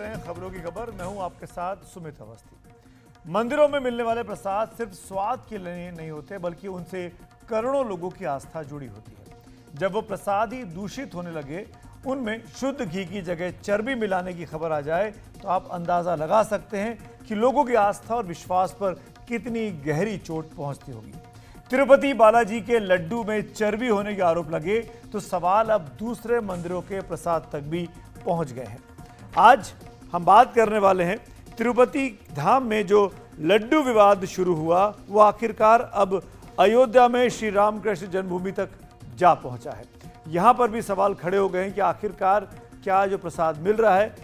रहे हैं खबरों की खबर। मैं हूं आपके साथ सुमित अवस्थी। मंदिरों में मिलने वाले प्रसाद सिर्फ स्वाद के लिए नहीं होते, बल्कि उनसे करोड़ों लोगों की आस्था जुड़ी होती है। जब वो प्रसाद ही दूषित होने लगे, उनमें शुद्ध घी की जगह चर्बी मिलाने की खबर आ जाए, तो आप अंदाजा लगा सकते हैं कि लोगों की आस्था और विश्वास पर कितनी गहरी चोट पहुंचती होगी। तिरुपति बालाजी के लड्डू में चर्बी होने के आरोप लगे, तो सवाल अब दूसरे मंदिरों के प्रसाद तक भी पहुंच गए हैं। आज हम बात करने वाले हैं तिरुपति धाम में जो लड्डू विवाद शुरू हुआ, वो आखिरकार अब अयोध्या में श्री रामकृष्ण जन्मभूमि तक जा पहुंचा है। यहां पर भी सवाल खड़े हो गए हैं कि आखिरकार क्या जो प्रसाद मिल रहा है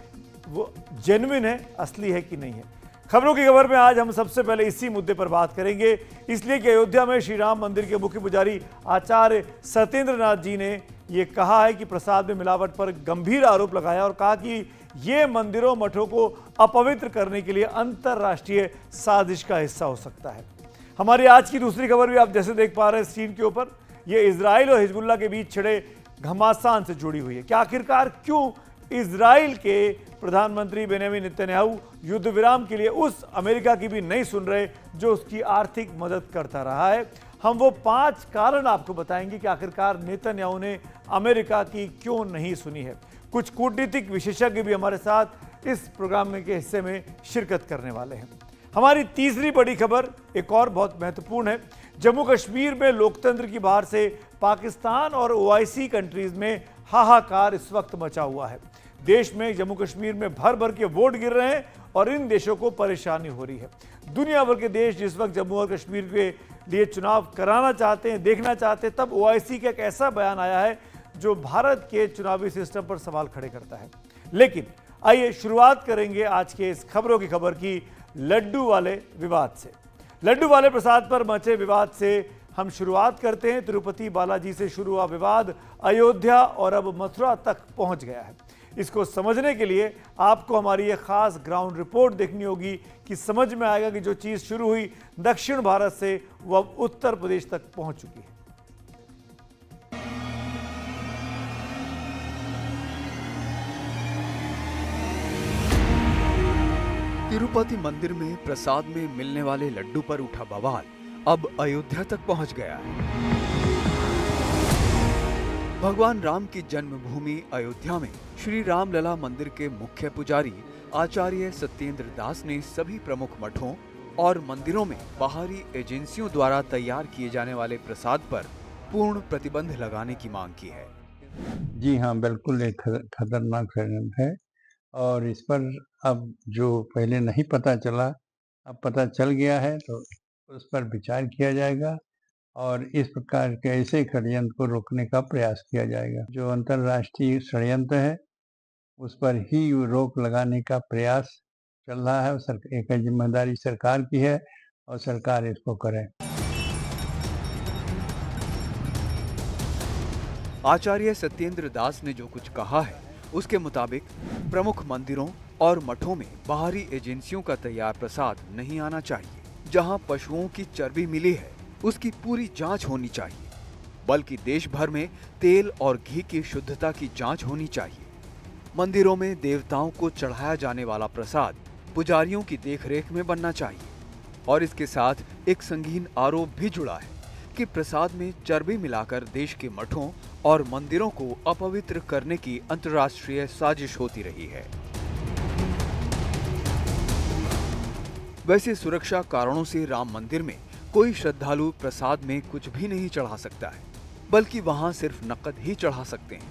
वो जेन्युइन है, असली है कि नहीं है। खबरों की खबर में आज हम सबसे पहले इसी मुद्दे पर बात करेंगे, इसलिए कि अयोध्या में श्री राम मंदिर के मुख्य पुजारी आचार्य सत्येंद्र नाथ जी ने ये कहा है कि प्रसाद में मिलावट पर गंभीर आरोप लगाया और कहा कि ये मंदिरों मठों को अपवित्र करने के लिए अंतर्राष्ट्रीय साजिश का हिस्सा हो सकता है। हमारी आज की दूसरी खबर भी आप जैसे देख पा रहे हैं स्क्रीन के ऊपर, ये इजराइल और हिजबुल्लाह के बीच छिड़े घमासान से जुड़ी हुई है कि आखिरकार क्यों इजराइल के प्रधानमंत्री बेंजामिन नेतन्याहू युद्ध विराम के लिए उस अमेरिका की भी नहीं सुन रहे जो उसकी आर्थिक मदद करता रहा है। हम वो 5 कारण आपको बताएंगे कि आखिरकार नेतन्याहू ने अमेरिका की क्यों नहीं सुनी है। कुछ कूटनीतिक विशेषज्ञ भी हमारे साथ इस प्रोग्राम के हिस्से में शिरकत करने वाले हैं। हमारी तीसरी बड़ी खबर एक और बहुत महत्वपूर्ण है। जम्मू कश्मीर में लोकतंत्र की बाहर से पाकिस्तान और ओआईसी कंट्रीज में हाहाकार इस वक्त मचा हुआ है। देश में जम्मू कश्मीर में भर भर के वोट गिर रहे हैं और इन देशों को परेशानी हो रही है। दुनिया भर के देश जिस वक्त जम्मू और कश्मीर के लिए चुनाव कराना चाहते हैं, देखना चाहते हैं, तब ओआईसी का एक ऐसा बयान आया है जो भारत के चुनावी सिस्टम पर सवाल खड़े करता है। लेकिन आइए शुरुआत करेंगे आज के इस खबरों की खबर की लड्डू वाले विवाद से। लड्डू वाले प्रसाद पर मचे विवाद से हम शुरुआत करते हैं। तिरुपति बालाजी से शुरू हुआ विवाद अयोध्या और अब मथुरा तक पहुंच गया है। इसको समझने के लिए आपको हमारी एक खास ग्राउंड रिपोर्ट देखनी होगी कि समझ में आएगा कि जो चीज़ शुरू हुई दक्षिण भारत से वो अब उत्तर प्रदेश तक पहुंच चुकी है। तिरुपति मंदिर में प्रसाद में मिलने वाले लड्डू पर उठा बवाल अब अयोध्या तक पहुंच गया है। भगवान राम की जन्मभूमि अयोध्या में श्री रामलला मंदिर के मुख्य पुजारी आचार्य सत्येंद्र दास ने सभी प्रमुख मठों और मंदिरों में बाहरी एजेंसियों द्वारा तैयार किए जाने वाले प्रसाद पर पूर्ण प्रतिबंध लगाने की मांग की है। जी हाँ, बिल्कुल एक खतरनाक षड्यंत्र है और इस पर अब जो पहले नहीं पता चला, अब पता चल गया है, तो उस पर विचार किया जाएगा और इस प्रकार के ऐसे षड्यंत्र को रोकने का प्रयास किया जाएगा। जो अंतर्राष्ट्रीय षड्यंत्र है उस पर ही रोक लगाने का प्रयास चल रहा है। एक जिम्मेदारी सरकार की है और सरकार इसको करे। आचार्य सत्येंद्र दास ने जो कुछ कहा है उसके मुताबिक प्रमुख मंदिरों और मठों में बाहरी एजेंसियों का तैयार प्रसाद नहीं आना चाहिए। जहां पशुओं की चर्बी मिली है उसकी पूरी जांच होनी चाहिए, बल्कि देश भर में तेल और घी की शुद्धता की जांच होनी चाहिए। मंदिरों में देवताओं को चढ़ाया जाने वाला प्रसाद पुजारियों की देखरेख में बनना चाहिए। और इसके साथ एक संगीन आरोप भी जुड़ा है कि प्रसाद में चर्बी मिलाकर देश के मठों और मंदिरों को अपवित्र करने की अंतर्राष्ट्रीय साजिश होती रही है। वैसे सुरक्षा कारणों से राम मंदिर में कोई श्रद्धालु प्रसाद में कुछ भी नहीं चढ़ा सकता है, बल्कि वहां सिर्फ नकद ही चढ़ा सकते हैं।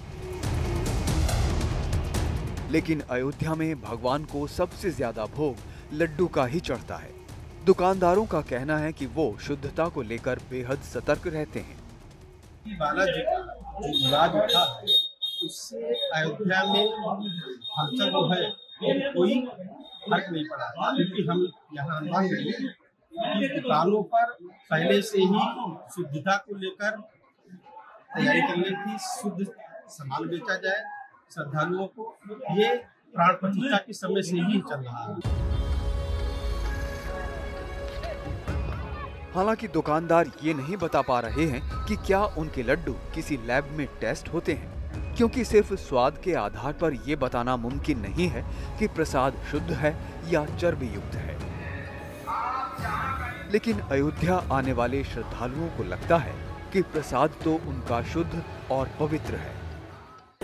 लेकिन अयोध्या में भगवान को सबसे ज्यादा भोग लड्डू का ही चढ़ता है। दुकानदारों का कहना है कि वो शुद्धता को लेकर बेहद सतर्क रहते हैं। बालाजी जो विवाद उठा है उससे अयोध्या में हलचल जो है कोई फर्क नहीं पड़ा, क्योंकि हम यहाँ मान रहे हैं कि दुकानों पर पहले से ही शुद्धता को लेकर तैयारी करने की, शुद्ध सामान बेचा जाए श्रद्धालुओं को, ये प्राण प्रतिष्ठा के समय से ही चल रहा है। हालांकि दुकानदार ये नहीं बता पा रहे हैं कि क्या उनके लड्डू किसी लैब में टेस्ट होते हैं क्योंकि सिर्फ स्वाद के आधार पर यह बताना मुमकिन नहीं है कि प्रसाद शुद्ध है या चर्बी युक्त है। लेकिन अयोध्या आने वाले श्रद्धालुओं को लगता है कि प्रसाद तो उनका शुद्ध और पवित्र है।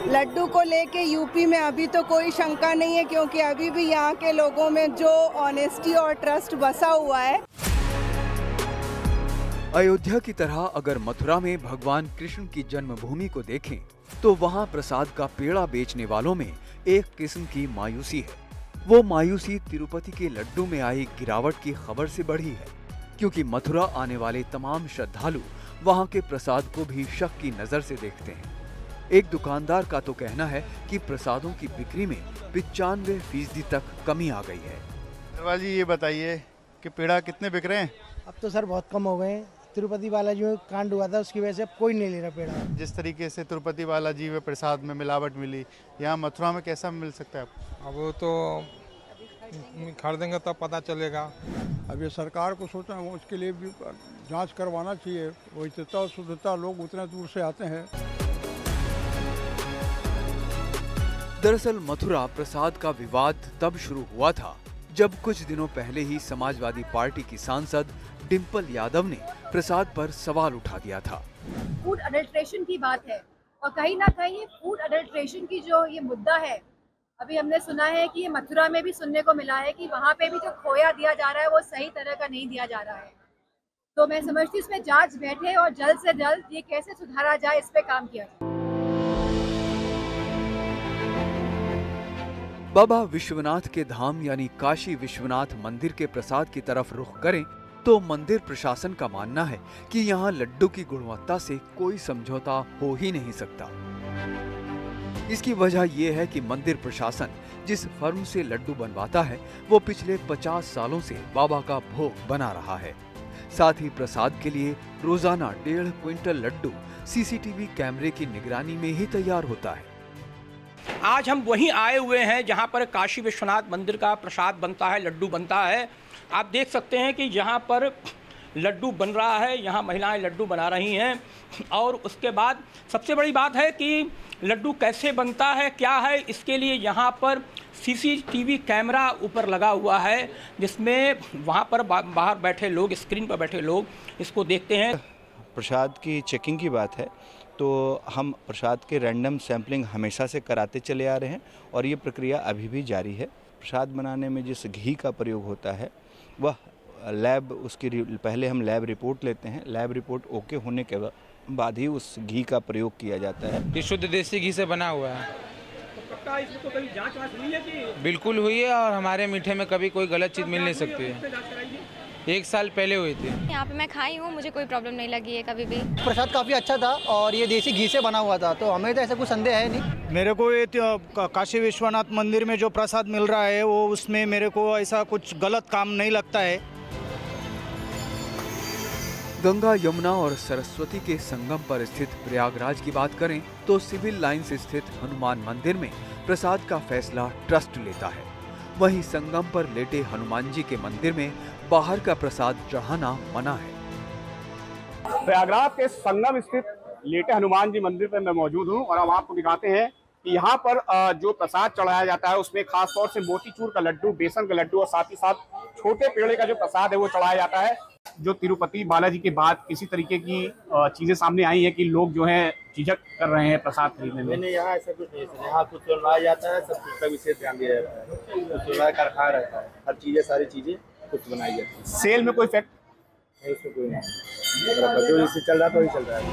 लड्डू को लेके यूपी में अभी तो कोई शंका नहीं है, क्योंकि अभी भी यहाँ के लोगों में जो ऑनेस्टी और ट्रस्ट बसा हुआ है। अयोध्या की तरह अगर मथुरा में भगवान कृष्ण की जन्मभूमि को देखें तो वहाँ प्रसाद का पेड़ा बेचने वालों में एक किस्म की मायूसी है। वो मायूसी तिरुपति के लड्डू में आई गिरावट की खबर से बढ़ी है, क्योंकि मथुरा आने वाले तमाम श्रद्धालु वहाँ के प्रसाद को भी शक की नजर से देखते हैं। एक दुकानदार का तो कहना है कि प्रसादों की बिक्री में 95% तक कमी आ गई है। सरवाल जी, ये बताइए कि पेड़ा कितने बिक रहे हैं? अब तो सर बहुत कम हो गए हैं। तिरुपति बालाजी में कांड हुआ था, उसकी वजह से अब कोई नहीं ले रहा पेड़ा। जिस तरीके से तिरुपति बालाजी में प्रसाद में मिलावट मिली, यहाँ मथुरा में कैसा मिल सकता है? अब वो तो खरीदेंगे तब पता चलेगा। अब ये सरकार को सोचना है, उसके लिए भी जांच करवाना चाहिए। वैधता और शुद्धता, लोग उतने दूर से आते हैं। दरअसल मथुरा प्रसाद का विवाद तब शुरू हुआ था जब कुछ दिनों पहले ही समाजवादी पार्टी की सांसद डिंपल यादव ने प्रसाद पर सवाल उठा दिया था। फूड अडल्ट्रेशन की बात है, और कहीं ना कहीं ये फूड अडल्ट्रेशन की जो ये मुद्दा है, अभी हमने सुना है कि ये मथुरा में भी सुनने को मिला है कि वहाँ पे भी जो खोया दिया जा रहा है वो सही तरह का नहीं दिया जा रहा है। तो मैं समझती हूँ इसमें जांच बैठे और जल्द से जल्द ये कैसे सुधारा जाए, इस पे काम किया जाए। बाबा विश्वनाथ के धाम यानी काशी विश्वनाथ मंदिर के प्रसाद की तरफ रुख करें तो मंदिर प्रशासन का मानना है कि यहाँ लड्डू की गुणवत्ता से कोई समझौता हो ही नहीं सकता। इसकी वजह यह है कि मंदिर प्रशासन जिस फर्म से लड्डू बनवाता है वो पिछले 50 सालों से बाबा का भोग बना रहा है। साथ ही प्रसाद के लिए रोजाना 1.5 क्विंटल लड्डू सीसीटीवी कैमरे की निगरानी में ही तैयार होता है। आज हम वहीं आए हुए हैं जहां पर काशी विश्वनाथ मंदिर का प्रसाद बनता है, लड्डू बनता है। आप देख सकते हैं कि यहाँ पर लड्डू बन रहा है, यहाँ महिलाएं लड्डू बना रही हैं। और उसके बाद सबसे बड़ी बात है कि लड्डू कैसे बनता है, क्या है, इसके लिए यहाँ पर सीसीटीवी कैमरा ऊपर लगा हुआ है, जिसमें वहाँ पर बाहर बैठे लोग, स्क्रीन पर बैठे लोग इसको देखते हैं। प्रसाद की चेकिंग की बात है तो हम प्रसाद के रैंडम सैंपलिंग हमेशा से कराते चले आ रहे हैं और ये प्रक्रिया अभी भी जारी है। प्रसाद बनाने में जिस घी का प्रयोग होता है वह लैब, उसकी पहले हम लैब रिपोर्ट लेते हैं। लैब रिपोर्ट ओके होने के बाद ही उस घी का प्रयोग किया जाता है। ये शुद्ध देसी घी से बना हुआ है। तो पक्का इसमें तो कभी जांच हुई है कि? बिल्कुल हुई है, और हमारे मीठे में कभी कोई गलत चीज़ मिल नहीं सकती है। 1 साल पहले हुई थी। यहाँ पे मैं खाई हूँ, मुझे कोई प्रॉब्लम नहीं लगी है कभी भी। प्रसाद काफ़ी अच्छा था और ये देसी घी से बना हुआ था, तो हमें तो ऐसा कुछ संदेह है नहीं। मेरे को ये काशी विश्वनाथ मंदिर में जो प्रसाद मिल रहा है वो उसमें मेरे को ऐसा कुछ गलत काम नहीं लगता है। गंगा, यमुना और सरस्वती के संगम पर स्थित प्रयागराज की बात करें तो सिविल लाइंस स्थित हनुमान मंदिर में प्रसाद का फैसला ट्रस्ट लेता है। वहीं संगम पर लेटे हनुमान जी के मंदिर में बाहर का प्रसाद चढ़ाना मना है। प्रयागराज के संगम स्थित लेटे हनुमान जी मंदिर पर मैं मौजूद हूं और हम आपको दिखाते हैं कि यहाँ पर जो प्रसाद चढ़ाया जाता है उसमें खास तौर से मोतीचूर का लड्डू, बेसन का लड्डू और साथ ही साथ छोटे पेड़े का जो प्रसाद है वो चढ़ाया जाता है। जो तिरुपति बालाजी के बाद किसी तरीके की चीजें सामने आई है कि लोग जो है झिझक कर रहे हैं प्रसाद खरीदने में। यहाँ ऐसा कुछ नहीं है, यहाँ कुछ चढ़ाया जाता है, सब कुछ का विशेष ध्यान दिया जाता है, कुछ रखा रहता है, हर चीजें, सारी चीजें कुछ बनाई जाती है। सेल में कोई इफेक्ट नहीं, उसमें कोई नहीं, जो जैसे चल रहा है तो ही चल रहा है।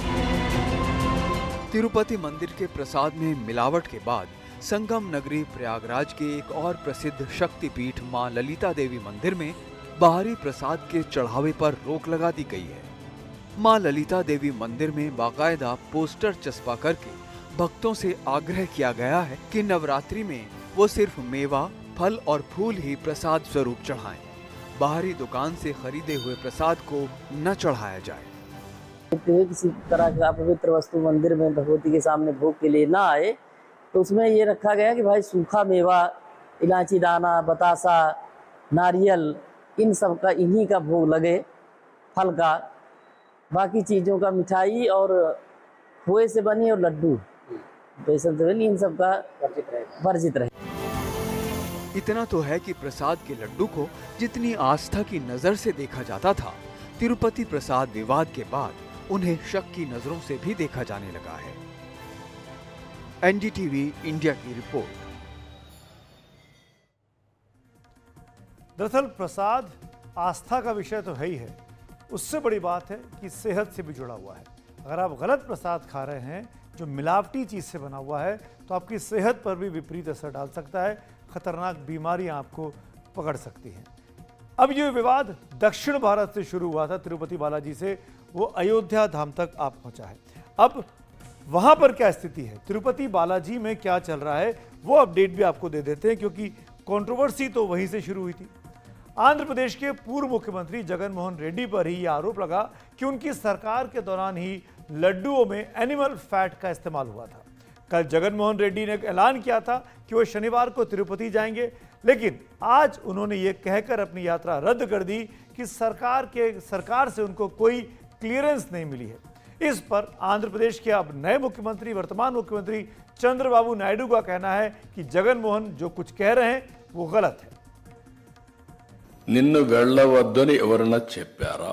तिरुपति मंदिर के प्रसाद में मिलावट के बाद संगम नगरी प्रयागराज के एक और प्रसिद्ध शक्तिपीठ मां ललिता देवी मंदिर में बाहरी प्रसाद के चढ़ावे पर रोक लगा दी गई है। मां ललिता देवी मंदिर में बाकायदा पोस्टर चस्पा करके भक्तों से आग्रह किया गया है कि नवरात्रि में वो सिर्फ मेवा, फल और फूल ही प्रसाद स्वरूप चढ़ाएं। बाहरी दुकान से खरीदे हुए प्रसाद को न चढ़ाया जाए। किसी तरह का पवित्र वस्तु मंदिर में भगवती के सामने भोग के लिए ना आए, तो उसमें ये रखा गया कि भाई सूखा मेवा, इलायची दाना, बतासा, नारियल, इन सब का, इन्हीं का भोग लगे, फल का। बाकी चीज़ों का मिठाई और खोए से बनी और लड्डू बेसन तेल इन सब का वर्जित रहे। इतना तो है कि प्रसाद के लड्डू को जितनी आस्था की नजर से देखा जाता था, तिरुपति प्रसाद विवाद के बाद उन्हें शक की नजरों से भी देखा जाने लगा है। एनडीटीवी इंडिया की रिपोर्ट। दरअसल प्रसाद आस्था का विषय तो है ही है, उससे बड़ी बात है कि सेहत से भी जुड़ा हुआ है। अगर आप गलत प्रसाद खा रहे हैं जो मिलावटी चीज से बना हुआ है तो आपकी सेहत पर भी विपरीत असर डाल सकता है, खतरनाक बीमारियां आपको पकड़ सकती हैं। अब ये विवाद दक्षिण भारत से शुरू हुआ था, तिरुपति बालाजी से वो अयोध्या धाम तक आ पहुंचा है। अब वहां पर क्या स्थिति है, तिरुपति बालाजी में क्या चल रहा है, वो अपडेट भी आपको दे देते हैं, क्योंकि कंट्रोवर्सी तो वहीं से शुरू हुई थी। आंध्र प्रदेश के पूर्व मुख्यमंत्री जगन मोहन रेड्डी पर ही यह आरोप लगा कि उनकी सरकार के दौरान ही लड्डुओं में एनिमल फैट का इस्तेमाल हुआ था। कल जगन मोहन रेड्डी ने ऐलान किया था कि वो शनिवार को तिरुपति जाएंगे, लेकिन आज उन्होंने ये कहकर अपनी यात्रा रद्द कर दी कि सरकार से उनको कोई क्लियरेंस नहीं मिली है। इस पर आंध्र प्रदेश के अब नए मुख्यमंत्री, वर्तमान मुख्यमंत्री चंद्रबाबू नायडू का कहना है कि जगन मोहन जो कुछ कह रहे हैं वो गलत है। निन्नु वेल्लवद्दनि एवरना चेप्पारा।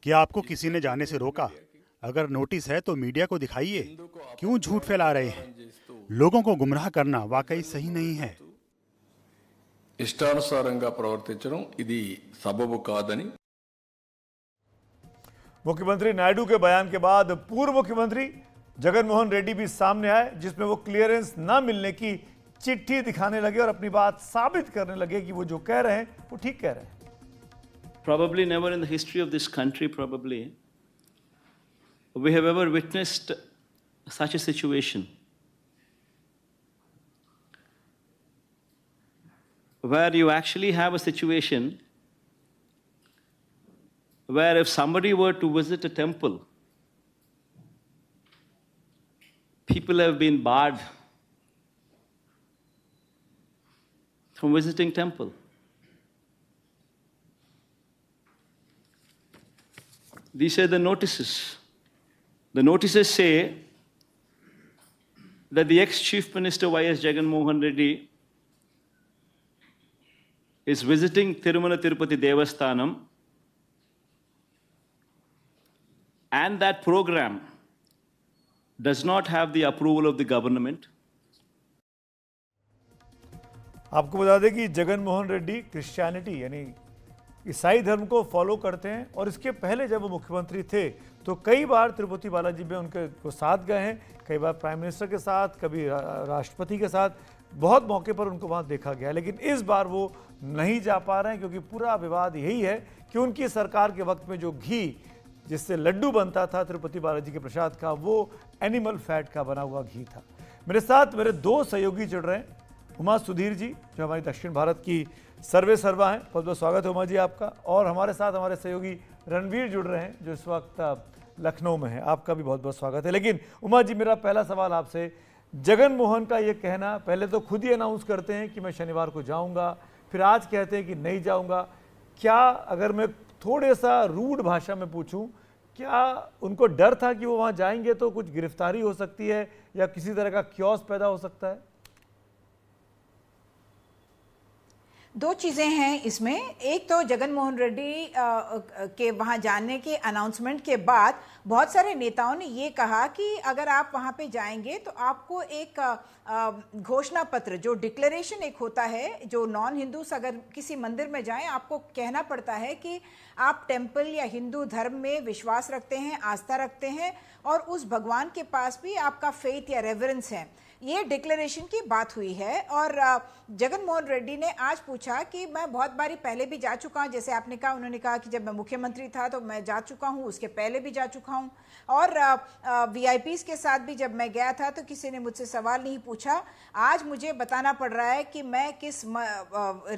क्या आपको किसी ने जाने से रोका? अगर नोटिस है तो मीडिया को दिखाइए। क्यों झूठ फैला रहे हैं? लोगों को गुमराह करना वाकई सही नहीं है। इष्टानुसारंगा प्रवर्तिंचడం ఇది సబబు కాదని मुख्यमंत्री नायडू के बयान के बाद पूर्व मुख्यमंत्री जगन मोहन रेड्डी भी सामने आए, जिसमें वो क्लियरेंस न मिलने की चिट्ठी दिखाने लगे और अपनी बात साबित करने लगे कि वो जो कह रहे हैं वो ठीक कह रहे हैं। Probably never in the history of this country, probably, we have ever witnessed such a situation where you actually have a situation where if somebody were to visit a temple, people have been barred from visiting temple. These are the notices. The notices say that the ex-Chief Minister Y.S. Jagan Mohan Reddy is visiting Tirumala Tirupati Devasthanam, and that program does not have the approval of the government. आपको बता दें कि Jagan Mohan Reddy Christianity यानी ईसाई धर्म को follow करते हैं, और इसके पहले जब वो मुख्यमंत्री थे तो कई बार तिरुपति बालाजी में उनके साथ गए हैं, कई बार प्राइम मिनिस्टर के साथ, कभी राष्ट्रपति के साथ, बहुत मौके पर उनको वहाँ देखा गया। लेकिन इस बार वो नहीं जा पा रहे हैं, क्योंकि पूरा विवाद यही है कि उनकी सरकार के वक्त में जो घी जिससे लड्डू बनता था तिरुपति बालाजी के प्रसाद का, वो एनिमल फैट का बना हुआ घी था। मेरे साथ मेरे दो सहयोगी जुड़ रहे हैं, उमा सुधीर जी जो हमारी दक्षिण भारत की सर्वे सर्वा हैं, बहुत बहुत स्वागत है उमा जी आपका, और हमारे साथ हमारे सहयोगी रणवीर जुड़ रहे हैं जो इस वक्त लखनऊ में है, आपका भी बहुत बहुत स्वागत है। लेकिन उमा जी, मेरा पहला सवाल आपसे, जगन मोहन का ये कहना, पहले तो खुद ही अनाउंस करते हैं कि मैं शनिवार को जाऊंगा, फिर आज कहते हैं कि नहीं जाऊंगा, क्या अगर मैं थोड़े सा रूड भाषा में पूछूं, क्या उनको डर था कि वो वहां जाएंगे तो कुछ गिरफ्तारी हो सकती है या किसी तरह का क्योस पैदा हो सकता है? दो चीज़ें हैं इसमें। एक तो जगन मोहन रेड्डी के वहाँ जाने के अनाउंसमेंट के बाद बहुत सारे नेताओं ने ये कहा कि अगर आप वहाँ पे जाएंगे तो आपको एक घोषणा पत्र, जो डिक्लेरेशन एक होता है, जो नॉन हिंदूस अगर किसी मंदिर में जाएं आपको कहना पड़ता है कि आप टेम्पल या हिंदू धर्म में विश्वास रखते हैं, आस्था रखते हैं, और उस भगवान के पास भी आपका फेथ या रेवरेंस है। ये डिक्लेरेशन की बात हुई है। और जगन मोहन रेड्डी ने आज पूछा कि मैं बहुत बारी पहले भी जा चुका हूँ, जैसे आपने कहा, उन्होंने कहा कि जब मैं मुख्यमंत्री था तो मैं जा चुका हूँ, उसके पहले भी जा चुका हूँ, और वीआईपीज़ के साथ भी जब मैं गया था तो किसी ने मुझसे सवाल नहीं पूछा। आज मुझे बताना पड़ रहा है कि मैं किस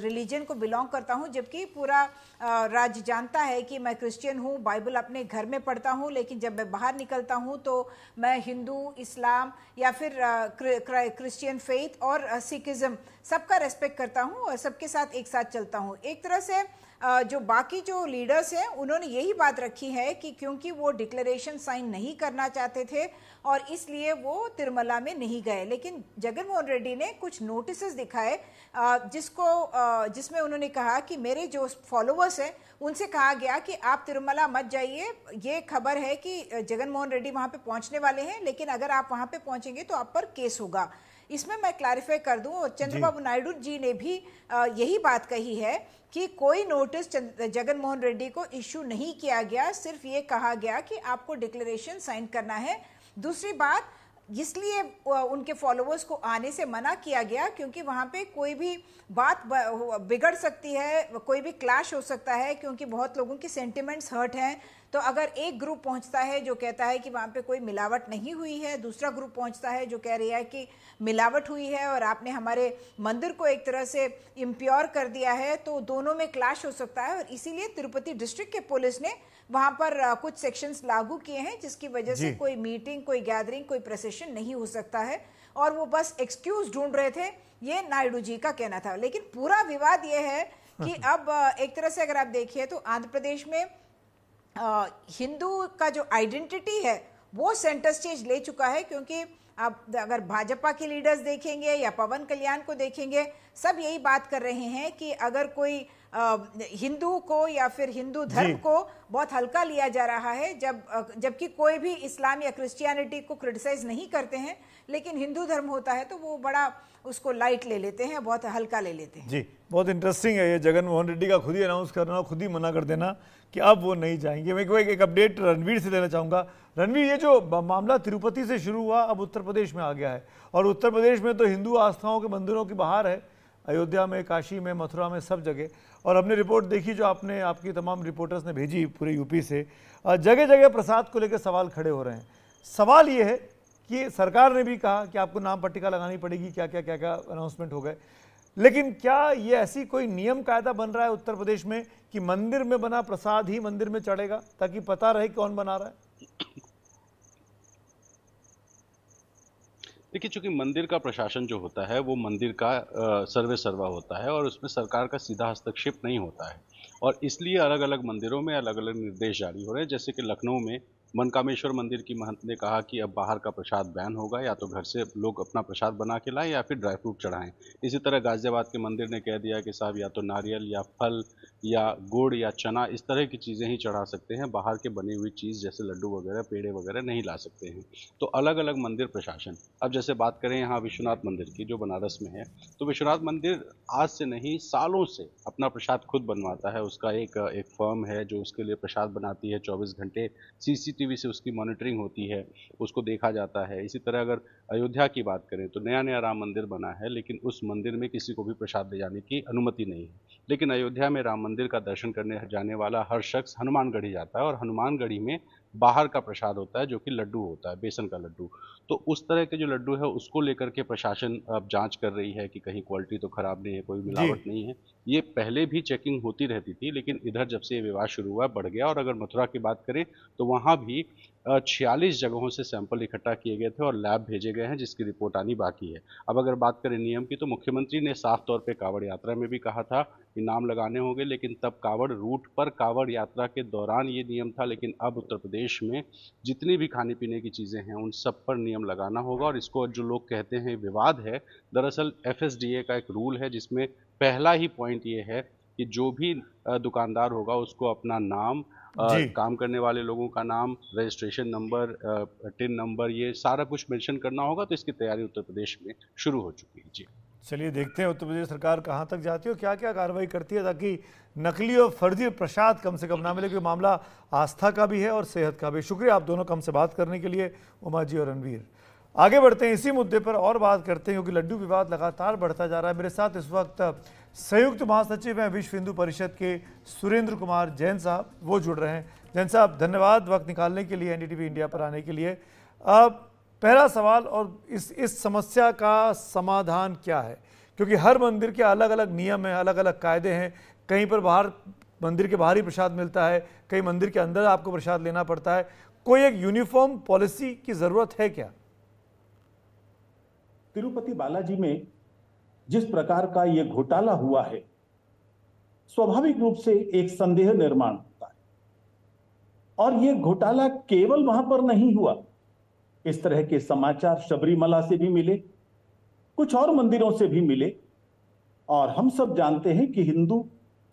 रिलीजन को बिलोंग करता हूँ, जबकि पूरा राज्य जानता है कि मैं क्रिश्चियन हूँ, बाइबल अपने घर में पढ़ता हूँ, लेकिन जब मैं बाहर निकलता हूँ तो मैं हिंदू, इस्लाम या फिर क्रिश्चियन फेथ और सिखिज्म सबका रेस्पेक्ट करता हूँ और सबके साथ एक साथ चलता हूँ। एक तरह से जो बाकी जो लीडर्स हैं उन्होंने यही बात रखी है कि क्योंकि वो डिक्लेरेशन साइन नहीं करना चाहते थे और इसलिए वो तिरुमला में नहीं गए। लेकिन जगन मोहन रेड्डी ने कुछ नोटिसेस दिखाए जिसमें उन्होंने कहा कि मेरे जो फॉलोअर्स हैं उनसे कहा गया कि आप तिरुमला मत जाइए। ये खबर है कि जगन मोहन रेड्डी वहाँ पे पहुँचने वाले हैं, लेकिन अगर आप वहाँ पे पहुँचेंगे तो आप पर केस होगा। इसमें मैं क्लैरिफाई कर दूं, और चंद्रबाबू नायडू जी ने भी यही बात कही है कि कोई नोटिस जगन मोहन रेड्डी को इश्यू नहीं किया गया, सिर्फ ये कहा गया कि आपको डिक्लेरेशन साइन करना है। दूसरी बात, इसलिए उनके फॉलोअर्स को आने से मना किया गया क्योंकि वहाँ पे कोई भी बात बिगड़ सकती है, कोई भी क्लैश हो सकता है, क्योंकि बहुत लोगों की सेंटिमेंट्स हर्ट हैं। तो अगर एक ग्रुप पहुंचता है जो कहता है कि वहाँ पे कोई मिलावट नहीं हुई है, दूसरा ग्रुप पहुंचता है जो कह रहा है कि मिलावट हुई है और आपने हमारे मंदिर को एक तरह से इम्प्योर कर दिया है, तो दोनों में क्लैश हो सकता है। और इसीलिए तिरुपति डिस्ट्रिक्ट के पुलिस ने वहाँ पर कुछ सेक्शंस लागू किए हैं, जिसकी वजह से कोई मीटिंग, कोई गैदरिंग, कोई प्रोसेशन नहीं हो सकता है। और वो बस एक्सक्यूज ढूंढ रहे थे, ये नायडू जी का कहना था। लेकिन पूरा विवाद ये है कि अब एक तरह से अगर आप देखिए तो आंध्र प्रदेश में हिंदू का जो आइडेंटिटी है वो सेंटर स्टेज ले चुका है, क्योंकि आप अगर भाजपा के लीडर्स देखेंगे या पवन कल्याण को देखेंगे, सब यही बात कर रहे हैं कि अगर कोई हिंदू को या फिर हिंदू धर्म को बहुत हल्का लिया जा रहा है, जबकि कोई भी इस्लाम या क्रिश्चियनिटी को क्रिटिसाइज नहीं करते हैं, लेकिन हिंदू धर्म होता है तो वो बड़ा उसको लाइट ले लेते हैं, बहुत हल्का ले लेते हैं। जी, बहुत इंटरेस्टिंग है ये जगन मोहन रेड्डी का खुद ही अनाउंस करना, खुद ही मना कर देना कि अब वो नहीं जाएंगे। मैं एक अपडेट रणवीर से देना चाहूँगा। रणवीर, ये जो मामला तिरुपति से शुरू हुआ अब उत्तर प्रदेश में आ गया है, और उत्तर प्रदेश में तो हिंदू आस्थाओं के मंदिरों की बहार है, अयोध्या में, काशी में, मथुरा में, सब जगह। और हमने रिपोर्ट देखी जो आपकी तमाम रिपोर्टर्स ने भेजी पूरे यूपी से, जगह जगह प्रसाद को लेकर सवाल खड़े हो रहे हैं। सवाल ये है कि सरकार ने भी कहा कि आपको नाम पट्टिका लगानी पड़ेगी, क्या क्या अनाउंसमेंट हो गए, लेकिन क्या ये ऐसी कोई नियम कायदा बन रहा है उत्तर प्रदेश में कि मंदिर में बना प्रसाद ही मंदिर में चढ़ेगा, ताकि पता रहे कौन बना रहा है? देखिए, चूंकि मंदिर का प्रशासन जो होता है वो मंदिर का सर्वे सर्वा होता है और उसमें सरकार का सीधा हस्तक्षेप नहीं होता है, और इसलिए अलग अलग मंदिरों में अलग अलग निर्देश जारी हो रहे हैं। जैसे कि लखनऊ में मनकामेश्वर मंदिर की महंत ने कहा कि अब बाहर का प्रसाद बैन होगा, या तो घर से लोग अपना प्रसाद बना के लाएं या फिर ड्राई फ्रूट चढ़ाएं। इसी तरह गाजियाबाद के मंदिर ने कह दिया कि साहब या तो नारियल या फल या गुड़ या चना, इस तरह की चीज़ें ही चढ़ा सकते हैं, बाहर के बनी हुई चीज़ जैसे लड्डू वगैरह, पेड़े वगैरह नहीं ला सकते हैं। तो अलग अलग मंदिर प्रशासन। अब जैसे बात करें यहाँ विश्वनाथ मंदिर की जो बनारस में है, तो विश्वनाथ मंदिर आज से नहीं सालों से अपना प्रसाद खुद बनवाता है। उसका एक फर्म है जो उसके लिए प्रसाद बनाती है, 24 घंटे CCTV से उसकी मॉनिटरिंग होती है, उसको देखा जाता है। इसी तरह अगर अयोध्या की बात करें तो नया राम मंदिर बना है, लेकिन उस मंदिर में किसी को भी प्रसाद ले जाने की अनुमति नहीं है। लेकिन अयोध्या में राम मंदिर का दर्शन करने जाने वाला हर शख्स हनुमानगढ़ी जाता है, और हनुमानगढ़ी में बाहर का प्रसाद होता है जो कि लड्डू होता है, बेसन का लड्डू। तो उस तरह के जो लड्डू है उसको लेकर के प्रशासन अब जांच कर रही है कि कहीं क्वालिटी तो खराब नहीं है, कोई मिलावट नहीं है। ये पहले भी चेकिंग होती रहती थी, लेकिन इधर जब से ये विवाद शुरू हुआ बढ़ गया। और अगर मथुरा की बात करें तो वहाँ भी 46 जगहों से सैंपल इकट्ठा किए गए थे और लैब भेजे गए हैं, जिसकी रिपोर्ट आनी बाकी है। अब अगर बात करें नियम की, तो मुख्यमंत्री ने साफ तौर पे कांवड़ यात्रा में भी कहा था कि नाम लगाने होंगे, लेकिन तब कांवड़ रूट पर कांवड़ यात्रा के दौरान ये नियम था। लेकिन अब उत्तर प्रदेश में जितनी भी खाने पीने की चीज़ें हैं उन सब पर नियम लगाना होगा। और इसको जो लोग कहते हैं विवाद है, दरअसल FSDA का एक रूल है जिसमें पहला ही पॉइंट ये है कि जो भी दुकानदार होगा उसको अपना नाम, काम करने वाले लोगों का नाम, रजिस्ट्रेशन नंबर, टिन नंबर, ये सारा कुछ मेंशन करना होगा। तो इसकी तैयारी उत्तर प्रदेश में शुरू हो चुकी है। जी, चलिए देखते हैं उत्तर प्रदेश सरकार कहां तक जाती है और क्या क्या कार्रवाई करती है, ताकि नकली और फर्जी प्रसाद कम से कम ना मिले, क्योंकि मामला आस्था का भी है और सेहत का भी। शुक्रिया आप दोनों कम से बात करने के लिए, उमा जी और रणवीर। आगे बढ़ते हैं, इसी मुद्दे पर और बात करते हैं, क्योंकि लड्डू विवाद लगातार बढ़ता जा रहा है। मेरे साथ इस वक्त संयुक्त महासचिव हैं विश्व हिंदू परिषद के सुरेंद्र कुमार जैन साहब, वो जुड़ रहे हैं। जैन साहब, धन्यवाद वक्त निकालने के लिए, NDTV इंडिया पर आने के लिए। अब पहला सवाल, और इस समस्या का समाधान क्या है, क्योंकि हर मंदिर के अलग अलग नियम हैं, अलग अलग कायदे हैं। कहीं पर बाहर मंदिर के बाहर ही प्रसाद मिलता है, कहीं मंदिर के अंदर आपको प्रसाद लेना पड़ता है। कोई एक यूनिफॉर्म पॉलिसी की जरूरत है क्या? तिरुपति बालाजी में जिस प्रकार का ये घोटाला हुआ है, स्वाभाविक रूप से एक संदेह निर्माण होता है। और ये घोटाला केवल वहां पर नहीं हुआ, इस तरह के समाचार शबरीमला से भी मिले, कुछ और मंदिरों से भी मिले। और हम सब जानते हैं कि हिंदू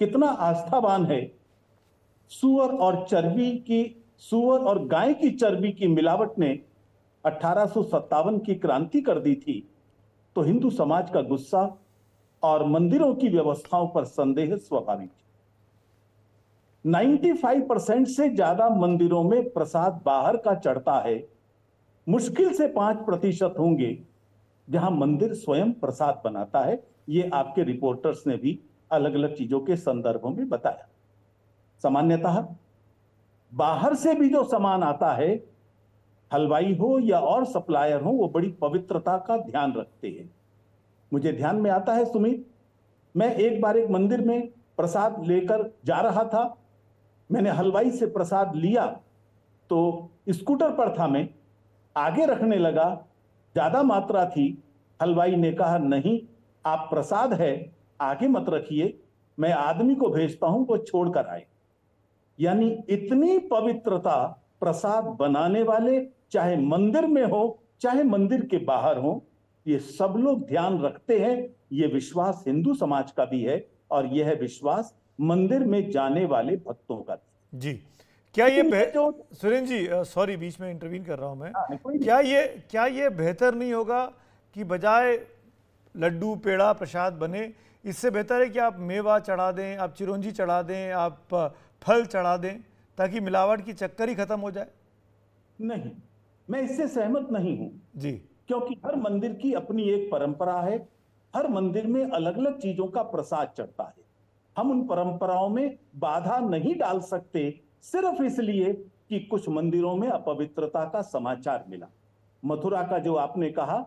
कितना आस्थावान है। सुअर और गाय की चर्बी की मिलावट ने 1857 की क्रांति कर दी थी, तो हिंदू समाज का गुस्सा और मंदिरों की व्यवस्थाओं पर संदेह स्वाभाविक है। 95% से ज्यादा मंदिरों में प्रसाद बाहर का चढ़ता है। मुश्किल से 5% होंगे जहां मंदिर स्वयं प्रसाद बनाता है। ये आपके रिपोर्टर्स ने भी अलग अलग चीजों के संदर्भों में बताया। सामान्यतः बाहर से भी जो सामान आता है, हलवाई हो या और सप्लायर हो, वो बड़ी पवित्रता का ध्यान रखते हैं। मुझे ध्यान में आता है सुमित, मैं एक बार एक मंदिर में प्रसाद लेकर जा रहा था। मैंने हलवाई से प्रसाद लिया तो स्कूटर पर था, मैं आगे रखने लगा, ज्यादा मात्रा थी। हलवाई ने कहा, नहीं आप प्रसाद है आगे मत रखिए, मैं आदमी को भेजता हूं वो छोड़कर आए। यानी इतनी पवित्रता प्रसाद बनाने वाले, चाहे मंदिर में हो चाहे मंदिर के बाहर हो, ये सब लोग ध्यान रखते हैं। ये विश्वास हिंदू समाज का भी है और यह है विश्वास मंदिर में जाने वाले भक्तों का भी। जी, क्या ये सुरेंद्र जी, सॉरी बीच में इंटरवीन कर रहा हूं मैं, क्या ये बेहतर नहीं होगा कि बजाय लड्डू पेड़ा प्रसाद बने, इससे बेहतर है कि आप मेवा चढ़ा दें, आप चिरौंजी चढ़ा दें, आप फल चढ़ा दें, ताकि मिलावट की चक्कर ही खत्म हो जाए? नहीं, मैं इससे सहमत नहीं हूं जी, क्योंकि हर मंदिर की अपनी एक परंपरा है। हर मंदिर में अलग अलग चीजों का प्रसाद चढ़ता है। हम उन परंपराओं में बाधा नहीं डाल सकते सिर्फ इसलिए कि कुछ मंदिरों में अपवित्रता का समाचार मिला। मथुरा का जो आपने कहा,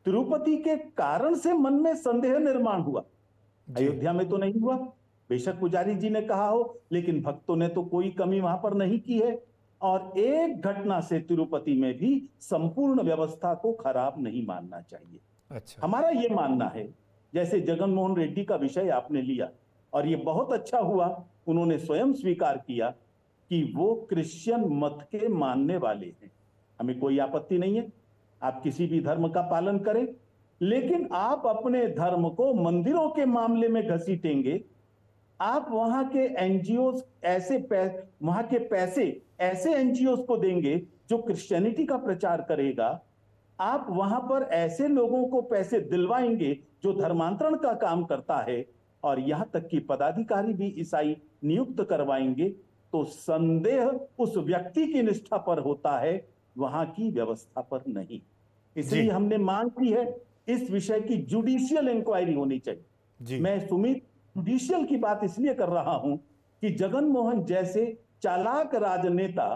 तिरुपति के कारण से मन में संदेह निर्माण हुआ, अयोध्या में तो नहीं हुआ। बेशक पुजारी जी ने कहा हो, लेकिन भक्तों ने तो कोई कमी वहां पर नहीं की है। और एक घटना से तिरुपति में भी संपूर्ण व्यवस्था को खराब नहीं मानना चाहिए। अच्छा। हमारा ये मानना है, जैसे जगन मोहन रेड्डी का विषय आपने लिया, और ये बहुत अच्छा हुआ, उन्होंने स्वयं स्वीकार किया कि वो क्रिश्चियन मत के मानने वाले हैं। हमें कोई आपत्ति नहीं है, आप किसी भी धर्म का पालन करें, लेकिन आप अपने धर्म को मंदिरों के मामले में घसीटेंगे। आप वहां के एनजीओ वहां के पैसे ऐसे एनजीओ को देंगे जो क्रिश्चियनिटी का प्रचार करेगा। आप वहां पर ऐसे लोगों को पैसे दिलवाएंगे जो धर्मांतरण का काम करता है, और यहां तक कि पदाधिकारी भी ईसाई नियुक्त करवाएंगे। तो संदेह उस व्यक्ति की निष्ठा पर होता है, वहां की व्यवस्था पर नहीं। इसलिए हमने मांग की है इस विषय की जुडिशियल इंक्वायरी होनी चाहिए। मैं सुमित जुडिशियल की बात इसलिए कर रहा हूं कि जगन मोहन जैसे चालाक राजनेता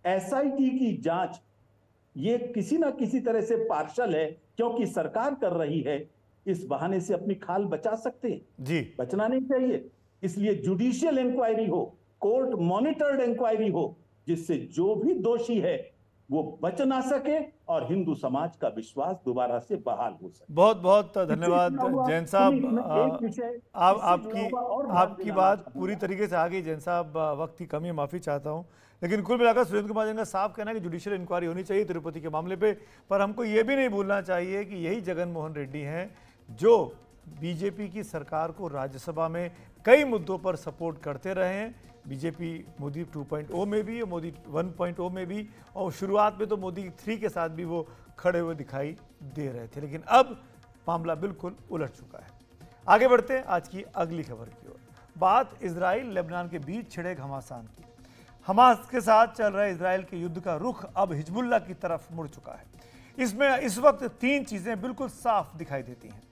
एसआईटी की जांच, ये किसी ना किसी तरह से पार्शल है, क्योंकि सरकार कर रही है, इस बहाने से अपनी खाल बचा सकते हैं जी, बचना नहीं चाहिए। इसलिए जुडिशियल इंक्वायरी हो, कोर्ट मॉनिटर्ड इंक्वायरी हो, जिससे जो भी दोषी है वो बच ना सके और हिंदू समाज का विश्वास दोबारा से बहाल हो सके। बहुत बहुत धन्यवाद जैन साहब, आपकी बात पूरी तरीके से आ गई जैन साहब। वक्त की कमी, माफी चाहता हूं, लेकिन कुल मिलाकर सुरेंद्र कुमार जैन का साफ कहना है कि जुडिशियल इंक्वायरी होनी चाहिए तिरुपति के मामले पे। पर हमको ये भी नहीं भूलना चाहिए कि यही जगन मोहन रेड्डी हैं जो बीजेपी की सरकार को राज्यसभा में कई मुद्दों पर सपोर्ट करते रहे हैं। बीजेपी मोदी 2.0 में भी और मोदी 1.0 में भी, और शुरुआत में तो मोदी 3 के साथ भी वो खड़े हुए दिखाई दे रहे थे, लेकिन अब मामला बिल्कुल उलट चुका है। आगे बढ़ते हैं आज की अगली खबर की ओर। बात इजराइल लेबनान के बीच छिड़े घमासान की। हमास के साथ चल रहे इजराइल के युद्ध का रुख अब हिजबुल्लाह की तरफ मुड़ चुका है। इसमें इस वक्त 3 चीजें बिल्कुल साफ दिखाई देती हैं।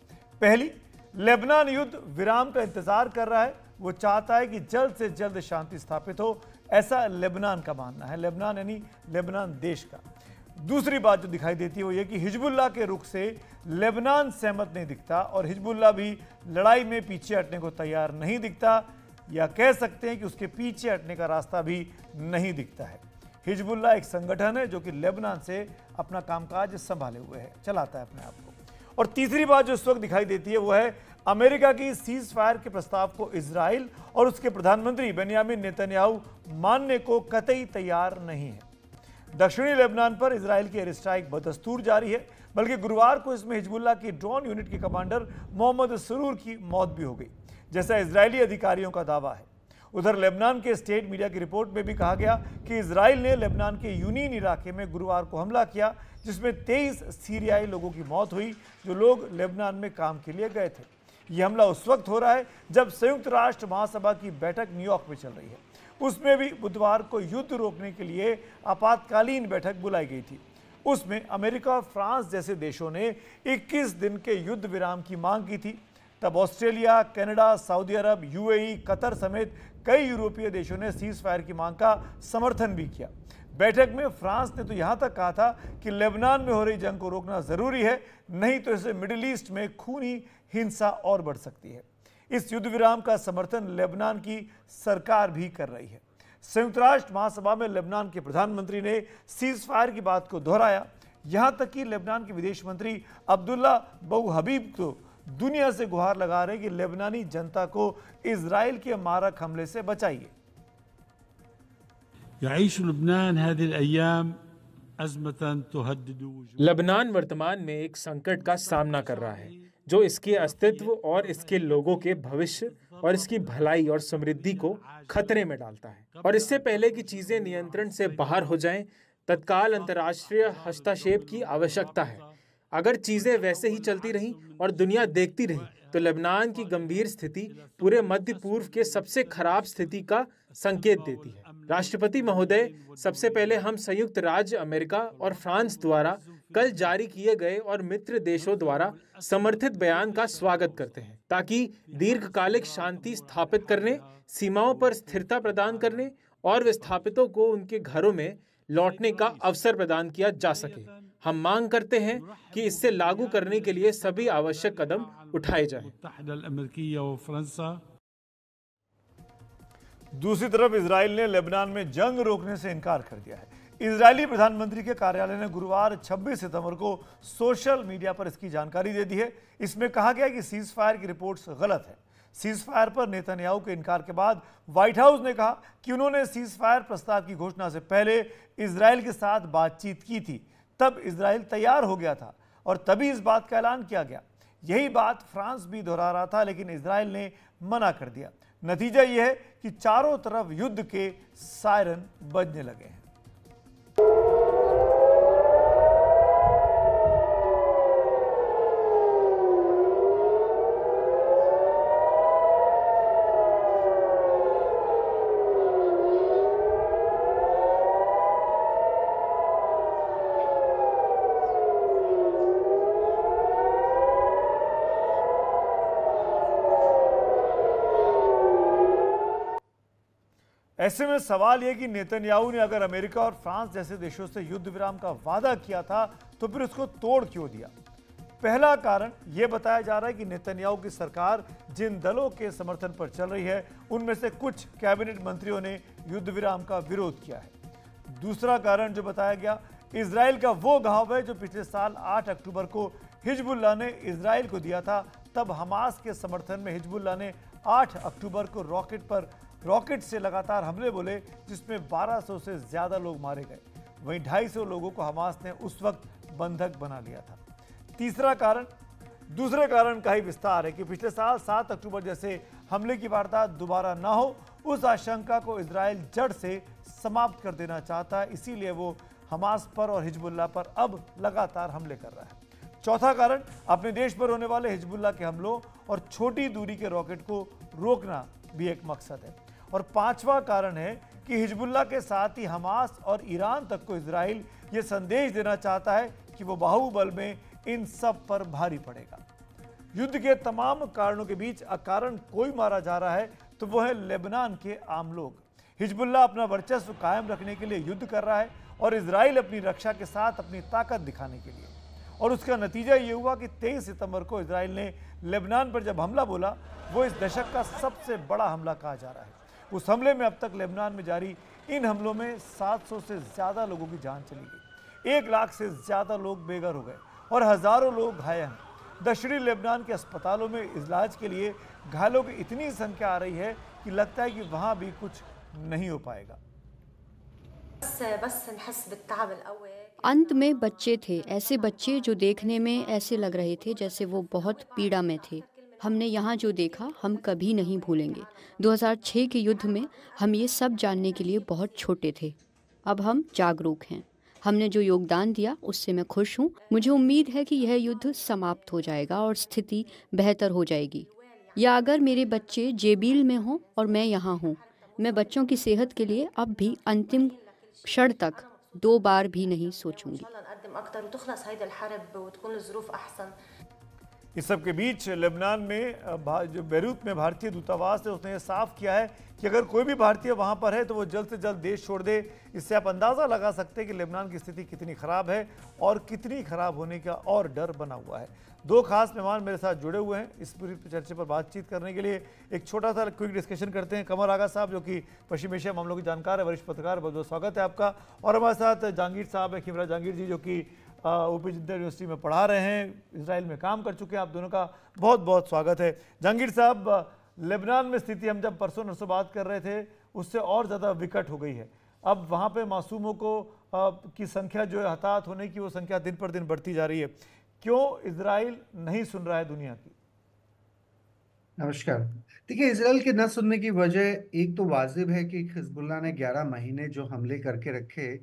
पहली, लेबनान युद्ध विराम का इंतजार कर रहा है, वो चाहता है कि जल्द से जल्द शांति स्थापित हो, ऐसा लेबनान का मानना है। लेबनान यानी लेबनान देश का। दूसरी बात जो दिखाई देती है वो ये कि हिजबुल्लाह के रुख से लेबनान सहमत नहीं दिखता और हिजबुल्लाह भी लड़ाई में पीछे हटने को तैयार नहीं दिखता, या कह सकते हैं कि उसके पीछे हटने का रास्ता भी नहीं दिखता है। हिजबुल्लाह एक संगठन है जो कि लेबनान से अपना कामकाज संभाले हुए है, चलाता है अपने आप को। और तीसरी बात जो इस वक्त दिखाई देती है वो है अमेरिका की सीज फायर के प्रस्ताव को इजराइल और उसके प्रधानमंत्री बेंयामिन नेतन्याहू मानने को कतई तैयार नहीं है। दक्षिणी लेबनान पर इजराइल की एयर स्ट्राइक बदस्तूर जारी है, बल्कि गुरुवार को इसमें हिजबुल्लाह की ड्रोन यूनिट के कमांडर मोहम्मद सरूर की मौत भी हो गई, जैसा इजरायली अधिकारियों का दावा है। उधर लेबनान के स्टेट मीडिया की रिपोर्ट में भी कहा गया कि इजराइल ने लेबनान के यूनीन इलाके में गुरुवार को हमला किया, जिसमें 23 सीरियाई लोगों की मौत हुई जो लोग लेबनान में काम के लिए गए थे। यह हमला उस वक्त हो रहा है जब संयुक्त राष्ट्र महासभा की बैठक न्यूयॉर्क में चल रही है। उसमें भी बुधवार को युद्ध रोकने के लिए आपातकालीन बैठक बुलाई गई थी। उसमें अमेरिका और फ्रांस जैसे देशों ने 21 दिन के युद्ध विराम की मांग की थी। तब ऑस्ट्रेलिया, कनाडा, सऊदी अरब, यूएई, कतर समेत कई यूरोपीय देशों ने सीज फायर की मांग का समर्थन भी किया। बैठक में फ्रांस ने तो यहां तक कहा था कि लेबनान में हो रही जंग को रोकना जरूरी है, नहीं तो इससे मिडिल ईस्ट में खूनी हिंसा और बढ़ सकती है। इस युद्ध विराम का समर्थन लेबनान की सरकार भी कर रही है। संयुक्त राष्ट्र महासभा में लेबनान के प्रधानमंत्री ने सीज फायर की बात को दोहराया। यहां तक कि लेबनान के विदेश मंत्री अब्दुल्ला बऊ हबीब तो दुनिया से गुहार लगा रहे कि लेबनानी जनता को इजराइल के मारक हमले से बचाइए। लेबनान वर्तमान में एक संकट का सामना कर रहा है जो इसके अस्तित्व और इसके लोगों के भविष्य और इसकी भलाई और समृद्धि को खतरे में डालता है। और इससे पहले कि चीजें नियंत्रण से बाहर हो जाएं, तत्काल अंतर्राष्ट्रीय हस्तक्षेप की आवश्यकता है। अगर चीजें वैसे ही चलती रहीं और दुनिया देखती रही तो लेबनान की गंभीर स्थिति पूरे मध्य पूर्व के सबसे खराब स्थिति का संकेत देती है। राष्ट्रपति महोदय, सबसे पहले हम संयुक्त राज्य अमेरिका और फ्रांस द्वारा कल जारी किए गए और मित्र देशों द्वारा समर्थित बयान का स्वागत करते हैं, ताकि दीर्घकालिक शांति स्थापित करने, सीमाओं पर स्थिरता प्रदान करने और विस्थापितों को उनके घरों में लौटने का अवसर प्रदान किया जा सके। हम मांग करते हैं कि इसे लागू करने के लिए सभी आवश्यक कदम उठाए जाएं। दूसरी तरफ इजराइल ने लेबनान में जंग रोकने से इनकार कर दिया है। इजरायली प्रधानमंत्री के कार्यालय ने गुरुवार 26 सितंबर को सोशल मीडिया पर इसकी जानकारी दे दी है। इसमें कहा गया कि सीज फायर की रिपोर्ट्स गलत है। सीज फायर पर नेतन्याहू के इनकार के बाद व्हाइट हाउस ने कहा कि उन्होंने सीज फायर प्रस्ताव की घोषणा से पहले इजराइल के साथ बातचीत की थी, तब इजराइल तैयार हो गया था और तभी इस बात का ऐलान किया गया। यही बात फ्रांस भी दोहरा रहा था, लेकिन इजराइल ने मना कर दिया। नतीजा यह है कि चारों तरफ युद्ध के सायरन बजने लगे हैं। ऐसे में सवाल यह कि नेतन्याहू ने अगर अमेरिका और फ्रांस जैसे देशों से युद्ध विराम का वादा किया था तो फिर उसको तोड़ क्यों दिया। पहला कारण यह बताया जा रहा है कि नेतन्याहू की सरकार जिन दलों के समर्थन पर चल रही है उनमें से कुछ कैबिनेट मंत्रियों ने युद्ध विराम का विरोध किया है। दूसरा कारण जो बताया गया, इजराइल का वो घाव है जो पिछले साल 8 अक्टूबर को हिजबुल्लाह ने इजराइल को दिया था। तब हमास के समर्थन में हिजबुल्लाह ने 8 अक्टूबर को रॉकेट से लगातार हमले बोले, जिसमें 1200 से ज्यादा लोग मारे गए। वहीं 250 लोगों को हमास ने उस वक्त बंधक बना लिया था। दूसरे कारण का ही विस्तार है कि पिछले साल 7 अक्टूबर जैसे हमले की वारदात दोबारा ना हो, उस आशंका को इजराइल जड़ से समाप्त कर देना चाहता है। इसीलिए वो हमास पर और हिजबुल्लाह पर अब लगातार हमले कर रहा है। चौथा कारण, अपने देश पर होने वाले हिजबुल्लाह के हमलों और छोटी दूरी के रॉकेट को रोकना भी एक मकसद है। और पांचवा कारण है कि हिजबुल्लाह के साथ ही हमास और ईरान तक को इजराइल ये संदेश देना चाहता है कि वो बाहुबल में इन सब पर भारी पड़ेगा। युद्ध के तमाम कारणों के बीच अकारण कोई मारा जा रहा है तो वो है लेबनान के आम लोग। हिजबुल्लाह अपना वर्चस्व कायम रखने के लिए युद्ध कर रहा है और इजराइल अपनी रक्षा के साथ अपनी ताकत दिखाने के लिए। और उसका नतीजा ये हुआ कि 23 सितंबर को इजराइल ने लेबनान पर जब हमला बोला, वो इस दशक का सबसे बड़ा हमला कहा जा रहा है। उस हमले में अब तक लेबनान में जारी इन हमलों में 700 से ज्यादा लोगों की जान चली गई, 1 लाख से ज्यादा लोग बेघर हो गए और हजारों लोग घायल हैं। दक्षिणी लेबनान के अस्पतालों में इलाज के लिए घायलों की इतनी संख्या आ रही है कि लगता है कि वहां भी कुछ नहीं हो पाएगा। अंत में बच्चे थे, ऐसे बच्चे जो देखने में ऐसे लग रहे थे जैसे वो बहुत पीड़ा में थे। हमने यहाँ जो देखा हम कभी नहीं भूलेंगे। 2006 के युद्ध में हम ये सब जानने के लिए बहुत छोटे थे। अब हम जागरूक हैं। हमने जो योगदान दिया उससे मैं खुश हूँ। मुझे उम्मीद है कि यह युद्ध समाप्त हो जाएगा और स्थिति बेहतर हो जाएगी। या अगर मेरे बच्चे जेबील में हों और मैं यहाँ हूँ, मैं बच्चों की सेहत के लिए अब भी अंतिम क्षण तक 2 बार भी नहीं सोचूंगी। इस सब के बीच लेबनान में जो बेरूत में भारतीय दूतावास है उसने ये साफ किया है कि अगर कोई भी भारतीय वहां पर है तो वो जल्द से जल्द देश छोड़ दे। इससे आप अंदाज़ा लगा सकते हैं कि लेबनान की स्थिति कितनी ख़राब है और कितनी ख़राब होने का और डर बना हुआ है। 2 खास मेहमान मेरे साथ जुड़े हुए हैं इस पूरी चर्चा पर बातचीत करने के लिए। एक छोटा सा क्विक डिस्कशन करते हैं। कमर आगा साहब जो कि पश्चिम एशिया मामलों के जानकार है, वरिष्ठ पत्रकार, बहुत बहुत स्वागत है आपका। और हमारे साथ जहांगीर साहब है, खिमरा जहांगीर जी, जो कि ओपी जिंदल यूनिवर्सिटी में पढ़ा रहे हैं, इसराइल में काम कर चुके हैं। आप दोनों का बहुत बहुत स्वागत है। जहांगीर साहब, लेबनान में स्थिति हम जब परसों नरसों बात कर रहे थे उससे और ज़्यादा विकट हो गई है। अब वहाँ पे मासूमों को की संख्या जो है हताहत होने की, वो संख्या दिन पर दिन बढ़ती जा रही है। क्यों इजराइल नहीं सुन रहा है दुनिया की? नमस्कार। देखिए, इजराइल के न सुनने की वजह एक तो वाजिब है कि हिजबुल्लाह ने 11 महीने जो हमले करके रखे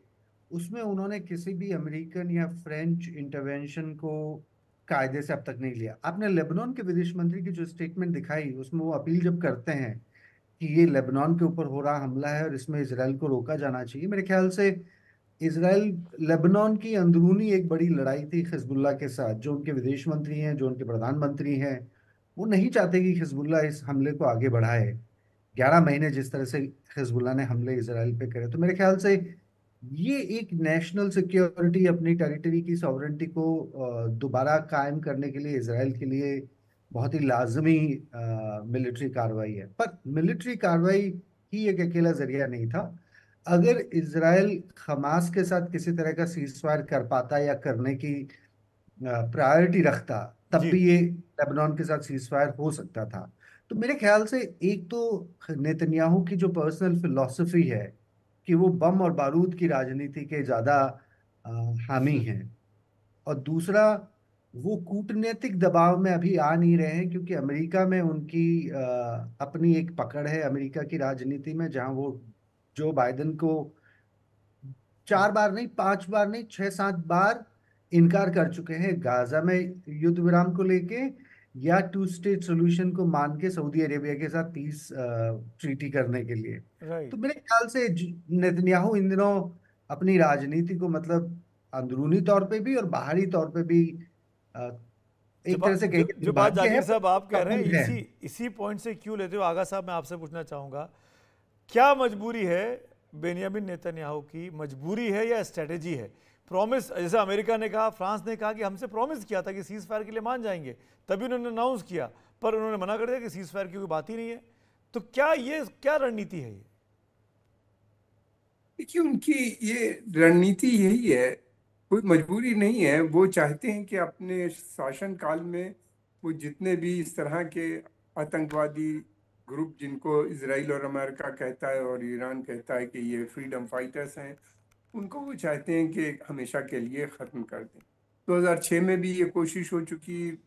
उसमें उन्होंने किसी भी अमेरिकन या फ्रेंच इंटरवेंशन को कायदे से अब तक नहीं लिया। आपने लेबनान के विदेश मंत्री की जो स्टेटमेंट दिखाई उसमें वो अपील जब करते हैं कि ये लेबनान के ऊपर हो रहा हमला है और इसमें इजराइल को रोका जाना चाहिए, मेरे ख्याल से इजराइल लेबनान की अंदरूनी एक बड़ी लड़ाई थी हिजबुल्लाह के साथ। जो उनके विदेश मंत्री हैं, जो उनके प्रधानमंत्री हैं, वो नहीं चाहते कि हिजबुल्लाह इस हमले को आगे बढ़ाए। 11 महीने जिस तरह से हिजबुल्लाह ने हमले इजराइल पे करे, तो मेरे ख्याल से ये एक नेशनल सिक्योरिटी, अपनी टेरिटरी की सॉवरेंटी को दोबारा कायम करने के लिए इजराइल के लिए बहुत ही लाजमी मिलिट्री कार्रवाई है। पर मिलिट्री कार्रवाई ही एक अकेला जरिया नहीं था। अगर इजराइल हमास के साथ किसी तरह का सीजफायर कर पाता या करने की प्रायोरिटी रखता, तब भी ये लेबनान के साथ सीजफायर हो सकता था। तो मेरे ख्याल से एक तो नेतन्याहू की जो पर्सनल फिलॉसफी है कि वो बम और बारूद की राजनीति के ज़्यादा हामी हैं, और दूसरा वो कूटनीतिक दबाव में अभी आ नहीं रहे हैं क्योंकि अमेरिका में उनकी अपनी एक पकड़ है अमेरिका की राजनीति में, जहां वो जो बाइडेन को 4 बार नहीं, 5 बार नहीं, 6-7 बार इनकार कर चुके हैं गाजा में युद्ध विराम को लेके या 2 स्टेट सोल्यूशन को मान के सऊदी अरेबिया के साथ पीस ट्रीटी करने के लिए। तो मेरे ख्याल से नेतन्याहू इन दिनों अपनी राजनीति को मतलब अंदरूनी तौर पे भी और बाहरी तौर पे भी एक तरह से जो बात जहांगीर साहब आप कह रहे हैं इसी पॉइंट से क्यों लेते हो, आगा साहब मैं आपसे पूछना चाहूंगा, क्या मजबूरी है बेनियामिन नेतन्याहू की, मजबूरी है या स्ट्रेटेजी है? प्रॉमिस, जैसे अमेरिका ने कहा, फ्रांस ने कहा कि हमसे प्रॉमिस किया था कि सीज फायर के लिए मान जाएंगे, तभी उन्होंने अनाउंस किया, पर उन्होंने मना कर दिया कि सीज फायर की कोई बात ही नहीं है। तो क्या रणनीति है ये? देखिए, उनकी ये रणनीति यही है, कोई मजबूरी नहीं है। वो चाहते हैं कि अपने शासन काल में वो जितने भी इस तरह के आतंकवादी ग्रुप, जिनको इजराइल और अमेरिका कहता है और ईरान कहता है कि ये फ्रीडम फाइटर्स हैं, उनको वो चाहते हैं कि हमेशा के लिए ख़त्म कर दें। 2006 में भी ये कोशिश हो चुकी,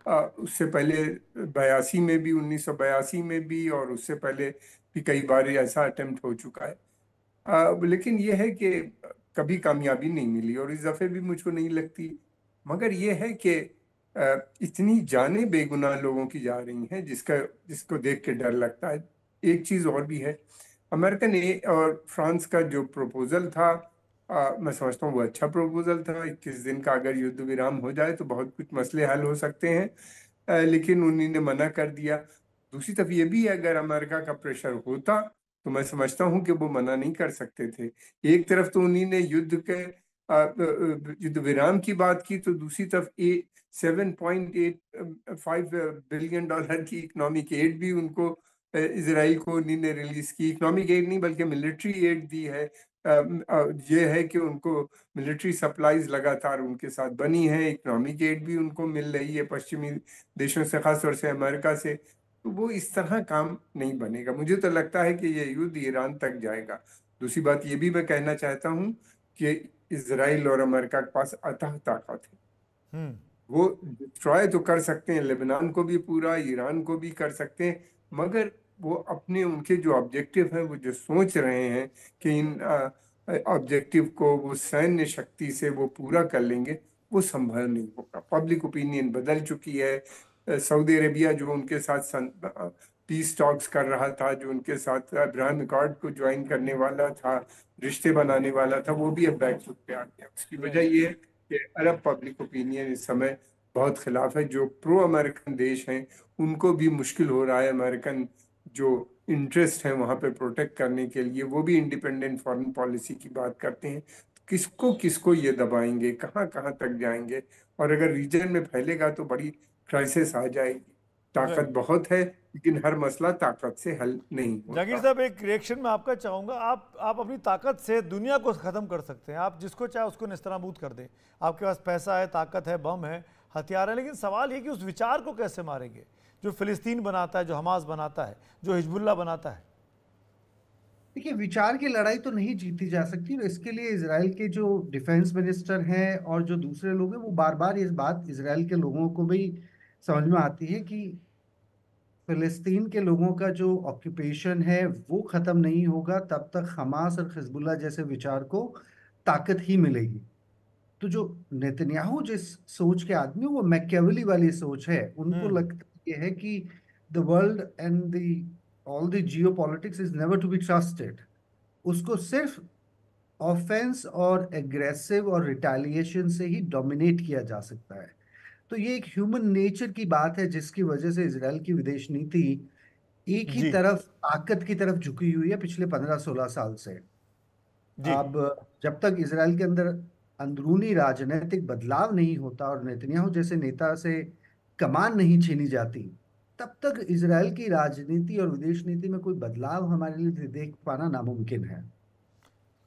उससे पहले 82 में भी, 1982 में भी, और उससे पहले भी कई बार ऐसा अटेम्प्ट हो चुका है। लेकिन ये है कि कभी कामयाबी नहीं मिली और इस दफ़े भी मुझको नहीं लगती। मगर ये है कि इतनी जानें बेगुनाह लोगों की जा रही हैं जिसको देख के डर लगता है। एक चीज़ और भी है, अमेरिकन और फ्रांस का जो प्रपोज़ल था, मैं समझता हूँ वो अच्छा प्रपोज़ल था। 21 दिन का अगर युद्ध विराम हो जाए तो बहुत कुछ मसले हल हो सकते हैं, लेकिन उन्होंने मना कर दिया। दूसरी तरफ ये भी है, अगर अमेरिका का प्रेशर होता तो मैं समझता हूँ कि वो मना नहीं कर सकते थे। एक तरफ तो उन्होंने युद्ध विराम की बात की, तो दूसरी तरफ $7.85 बिलियन की इकोनॉमिक एड भी उनको इसराइल को ने रिलीज की, इकोनॉमिक एड नहीं बल्कि मिलिट्री एड दी है। ये है कि उनको मिलिट्री सप्लाईज लगातार उनके साथ बनी है, इकोनॉमिक एड भी उनको मिल रही है पश्चिमी देशों से, खासतौर से अमेरिका से। तो वो इस तरह काम नहीं बनेगा। मुझे तो लगता है कि ये युद्ध ईरान तक जाएगा। दूसरी बात ये भी मैं कहना चाहता हूँ कि इसराइल और अमेरिका के पास अथाह ताकत है। वो डिस्ट्रॉय तो कर सकते हैं, लेबनान को भी पूरा, ईरान को भी कर सकते हैं, मगर वो अपने उनके जो ऑब्जेक्टिव है, वो जो सोच रहे हैं कि इन ऑब्जेक्टिव को वो सैन्य शक्ति से वो पूरा कर लेंगे, वो संभव नहीं होगा। पब्लिक ओपिनियन बदल चुकी है। सऊदी अरेबिया जो उनके साथ पीस टॉक्स कर रहा था, जो उनके साथ अब्राहम अकॉर्ड को ज्वाइन करने वाला था, रिश्ते बनाने वाला था, वो भी अब बैकफुट पे आ गया। उसकी वजह ये है कि अरब पब्लिक ओपिनियन इस समय बहुत खिलाफ है। जो प्रो अमेरिकन देश हैं उनको भी मुश्किल हो रहा है अमेरिकन जो इंटरेस्ट है वहाँ पे प्रोटेक्ट करने के लिए। वो भी इंडिपेंडेंट फॉरेन पॉलिसी की बात करते हैं। किसको किसको ये दबाएंगे, कहाँ कहाँ तक जाएंगे, और अगर रीजन में फैलेगा तो बड़ी क्राइसिस आ जाएगी। ताकत बहुत है लेकिन हर मसला ताकत से हल नहीं होता। जहांगीर साहब, एक रिएक्शन में आपका चाहूंगा। आप अपनी ताकत से दुनिया को खत्म कर सकते हैं, आप जिसको चाहे उसको नेस्तनाबूद कर दें। आपके पास पैसा है, ताकत है, बम है, हथियार है, लेकिन सवाल ये कि उस विचार को कैसे मारेंगे जो फिलिस्तीन बनाता है, जो हमास बनाता है, जो हिजबुल्ला बनाता है। देखिए, विचार की लड़ाई तो नहीं जीती जा सकती। इसके लिए इजराइल के जो डिफेंस मिनिस्टर हैं और जो दूसरे लोग हैं वो बार बार इस बात इजराइल के लोगों को भी समझ में आती है कि फिलिस्तीन के लोगों का जो ऑक्यूपेशन है वो खत्म नहीं होगा तब तक हमास और हिजबुल्ला जैसे विचार को ताकत ही मिलेगी। तो जो नेतन्याहू जिस सोच के आदमी, वो मैकियावेली वाली सोच है। उनको लगता ये है कि the world and the all the geopolitics is never to be trusted. उसको सिर्फ ऑफेंस और एग्रेसिव और रिटेलिएशन से ही डोमिनेट किया जा सकता है। तो ये एक ह्यूमन नेचर की बात है जिसकी वजह से इजराइल की विदेश नीति एक ही तरफ, ताकत की तरफ झुकी हुई है पिछले 15-16 साल से। अब जब तक इजराइल के अंदर अंदरूनी राजनीतिक बदलाव नहीं होता और नेतन्याहू जैसे नेता से कमान नहीं छीनी जाती, तब तक इजराइल की राजनीति और विदेश नीति में कोई बदलाव हमारे लिए देख पाना नामुमकिन है।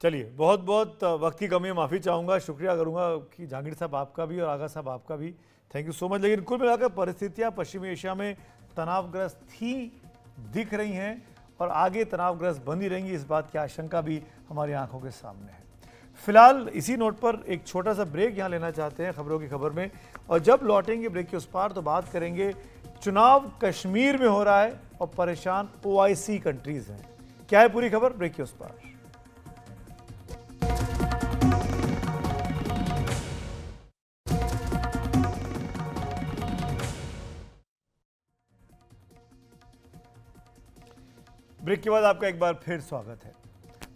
चलिए, बहुत बहुत वक्त की कमी, माफ़ी चाहूँगा, शुक्रिया करूँगा कि जहांगीर साहब आपका भी और आगा साहब आपका भी, थैंक यू सो मच। लेकिन कुल मिलाकर परिस्थितियाँ पश्चिमी एशिया में तनावग्रस्त ही दिख रही हैं और आगे तनावग्रस्त बनी रहेंगी, इस बात की आशंका भी हमारी आंखों के सामने है। फिलहाल इसी नोट पर एक छोटा सा ब्रेक यहाँ लेना चाहते हैं खबरों की खबर में, और जब लौटेंगे ब्रेक के उस पार तो बात करेंगे चुनाव कश्मीर में हो रहा है और परेशान OIC कंट्रीज हैं। क्या है पूरी खबर, ब्रेक के उस पार। ब्रेक के बाद आपका एक बार फिर स्वागत है।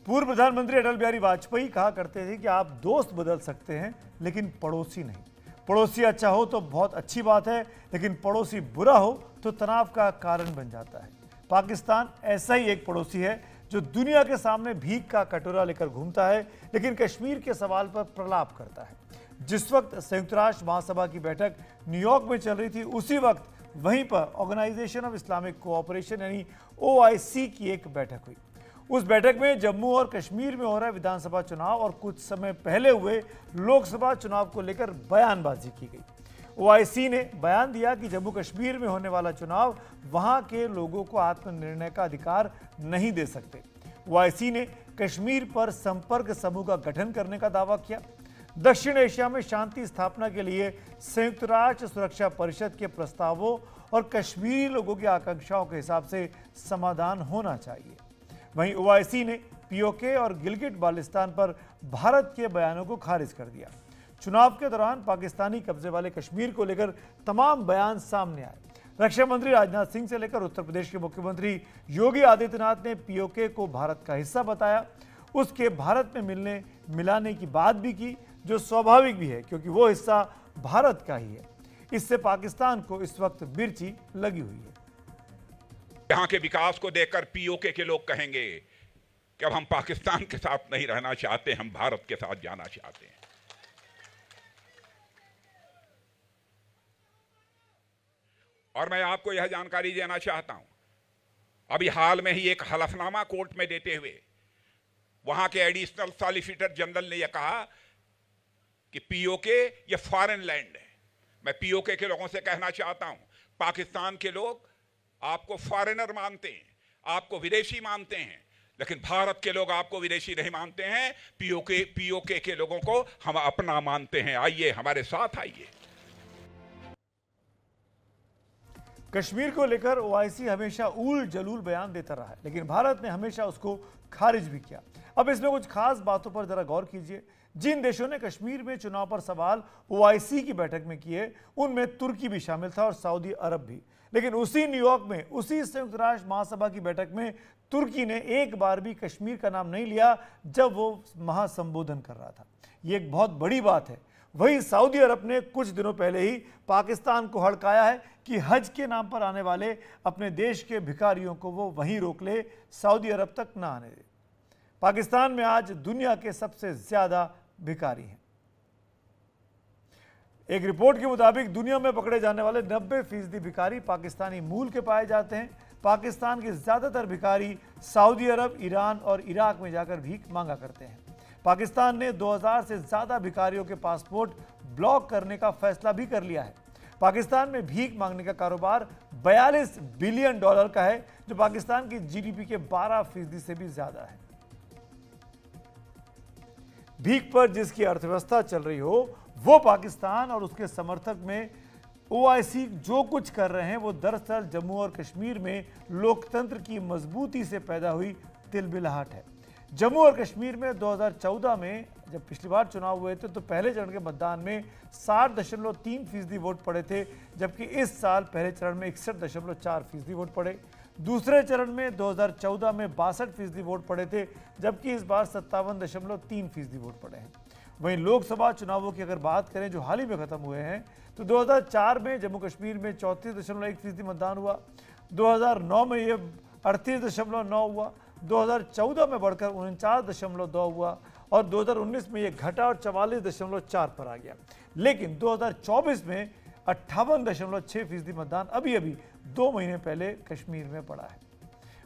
पूर्व प्रधानमंत्री अटल बिहारी वाजपेयी कहा करते थे कि आप दोस्त बदल सकते हैं लेकिन पड़ोसी नहीं। पड़ोसी अच्छा हो तो बहुत अच्छी बात है, लेकिन पड़ोसी बुरा हो तो तनाव का कारण बन जाता है। पाकिस्तान ऐसा ही एक पड़ोसी है जो दुनिया के सामने भीख का कटोरा लेकर घूमता है, लेकिन कश्मीर के सवाल पर प्रलाप करता है। जिस वक्त संयुक्त राष्ट्र महासभा की बैठक न्यूयॉर्क में चल रही थी, उसी वक्त वहीं पर ऑर्गेनाइजेशन ऑफ इस्लामिक कोऑपरेशन यानी OIC की एक बैठक हुई। उस बैठक में जम्मू और कश्मीर में हो रहा विधानसभा चुनाव और कुछ समय पहले हुए लोकसभा चुनाव को लेकर बयानबाजी की गई। OIC ने बयान दिया कि जम्मू कश्मीर में होने वाला चुनाव वहां के लोगों को आत्मनिर्णय का अधिकार नहीं दे सकते। OIC ने कश्मीर पर संपर्क समूह का गठन करने का दावा किया। दक्षिण एशिया में शांति स्थापना के लिए संयुक्त राष्ट्र सुरक्षा परिषद के प्रस्तावों और कश्मीरी लोगों की आकांक्षाओं के हिसाब से समाधान होना चाहिए। वहीं OIC ने POK और गिलगिट बाल्टिस्तान पर भारत के बयानों को खारिज कर दिया। चुनाव के दौरान पाकिस्तानी कब्जे वाले कश्मीर को लेकर तमाम बयान सामने आए। रक्षा मंत्री राजनाथ सिंह से लेकर उत्तर प्रदेश के मुख्यमंत्री योगी आदित्यनाथ ने POK को भारत का हिस्सा बताया। उसके भारत में मिलाने की बात भी की, जो स्वाभाविक भी है क्योंकि वो हिस्सा भारत का ही है। इससे पाकिस्तान को इस वक्त मिर्ची लगी हुई है। यहाँ के विकास को देखकर POK के लोग कहेंगे कि अब हम पाकिस्तान के साथ नहीं रहना चाहते, हम भारत के साथ जाना चाहते हैं। और मैं आपको यह जानकारी देना चाहता हूं अभी हाल में ही एक हलफनामा कोर्ट में देते हुए वहां के एडिशनल सॉलिसिटर जनरल ने यह कहा कि पीओके ये फॉरेन लैंड है। मैं पीओके के लोगों से कहना चाहता हूं, पाकिस्तान के लोग आपको फॉरेनर मानते हैं, आपको विदेशी मानते हैं, लेकिन भारत के लोग आपको विदेशी नहीं मानते हैं। पीओके के लोगों को हम अपना मानते हैं। आइए हमारे साथ आइए। कश्मीर को लेकर ओआईसी हमेशा ऊल जलूल बयान देता रहा है, लेकिन भारत ने हमेशा उसको खारिज भी किया। अब इसमें कुछ खास बातों पर जरा गौर कीजिए। जिन देशों ने कश्मीर में चुनाव पर सवाल ओआईसी की बैठक में किए, उनमें तुर्की भी शामिल था और सऊदी अरब भी। लेकिन उसी न्यूयॉर्क में, उसी संयुक्त राष्ट्र महासभा की बैठक में तुर्की ने एक बार भी कश्मीर का नाम नहीं लिया जब वो महासंबोधन कर रहा था। ये एक बहुत बड़ी बात है। वहीं सऊदी अरब ने कुछ दिनों पहले ही पाकिस्तान को हड़काया है कि हज के नाम पर आने वाले अपने देश के भिखारियों को वो वहीं रोक ले, सऊदी अरब तक ना आने दे। पाकिस्तान में आज दुनिया के सबसे ज्यादा भिखारी हैं। एक रिपोर्ट के मुताबिक दुनिया में पकड़े जाने वाले 90% भिखारी पाकिस्तानी मूल के पाए जाते हैं। पाकिस्तान के ज्यादातर भिखारी सऊदी अरब, ईरान और इराक में जाकर भीख मांगा करते हैं। पाकिस्तान ने 2000 से ज्यादा भिखारियों के पासपोर्ट ब्लॉक करने का फैसला भी कर लिया है। पाकिस्तान में भीख मांगने का कारोबार $42 बिलियन का है, जो पाकिस्तान की जीडीपी के 12% से भी ज्यादा है। भीख पर जिसकी अर्थव्यवस्था चल रही हो, वो पाकिस्तान और उसके समर्थक में ओआईसी जो कुछ कर रहे हैं, वो दरअसल जम्मू और कश्मीर में लोकतंत्र की मजबूती से पैदा हुई तिलमिलाहट है। जम्मू और कश्मीर में 2014 में जब पिछली बार चुनाव हुए थे, तो पहले चरण के मतदान में 60.3% वोट पड़े थे, जबकि इस साल पहले चरण में 61.4% वोट पड़े। दूसरे चरण में 2014 में 62% वोट पड़े थे, जबकि इस बार 57.3% वोट पड़े हैं। वहीं लोकसभा चुनावों की अगर बात करें जो हाल ही में खत्म हुए हैं, तो 2004 में जम्मू कश्मीर में 34.1% मतदान हुआ, 2009 में ये 38.9 हुआ, 2014 में बढ़कर 49.2 हुआ और 2019 में ये घटा और 44.4 पर आ गया। लेकिन 2024 में 58.6% मतदान अभी 2 महीने पहले कश्मीर में पड़ा है।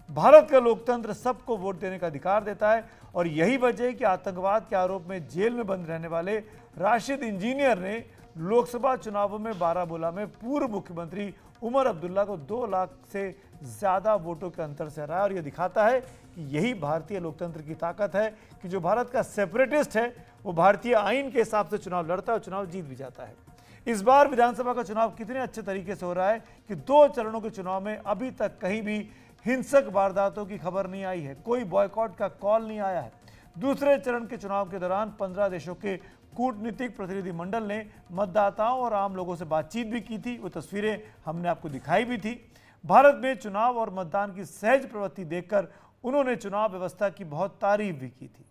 भारत का लोकतंत्र सबको वोट देने का अधिकार देता है और यही वजह है कि आतंकवाद के आरोप में जेल में बंद रहने वाले राशिद इंजीनियर ने लोकसभा चुनावों में बारामूला में पूर्व मुख्यमंत्री उमर अब्दुल्ला को 2 लाख से ज्यादा वोटों के अंतर से हराया। और यह दिखाता है कि यही भारतीय लोकतंत्र की ताकत है कि जो भारत का सेपरेटिस्ट है, वो भारतीय आइन के हिसाब से चुनाव लड़ता है और चुनाव जीत भी जाता है। इस बार विधानसभा का चुनाव कितने अच्छे तरीके से हो रहा है कि 2 चरणों के चुनाव में अभी तक कहीं भी हिंसक वारदातों की खबर नहीं आई है, कोई बॉयकॉट का कॉल नहीं आया है। दूसरे चरण के चुनाव के दौरान 15 देशों के कूटनीतिक प्रतिनिधिमंडल ने मतदाताओं और आम लोगों से बातचीत भी की थी। वो तस्वीरें हमने आपको दिखाई भी थी। भारत में चुनाव और मतदान की सहज प्रवृत्ति देखकर उन्होंने चुनाव व्यवस्था की बहुत तारीफ भी की थी।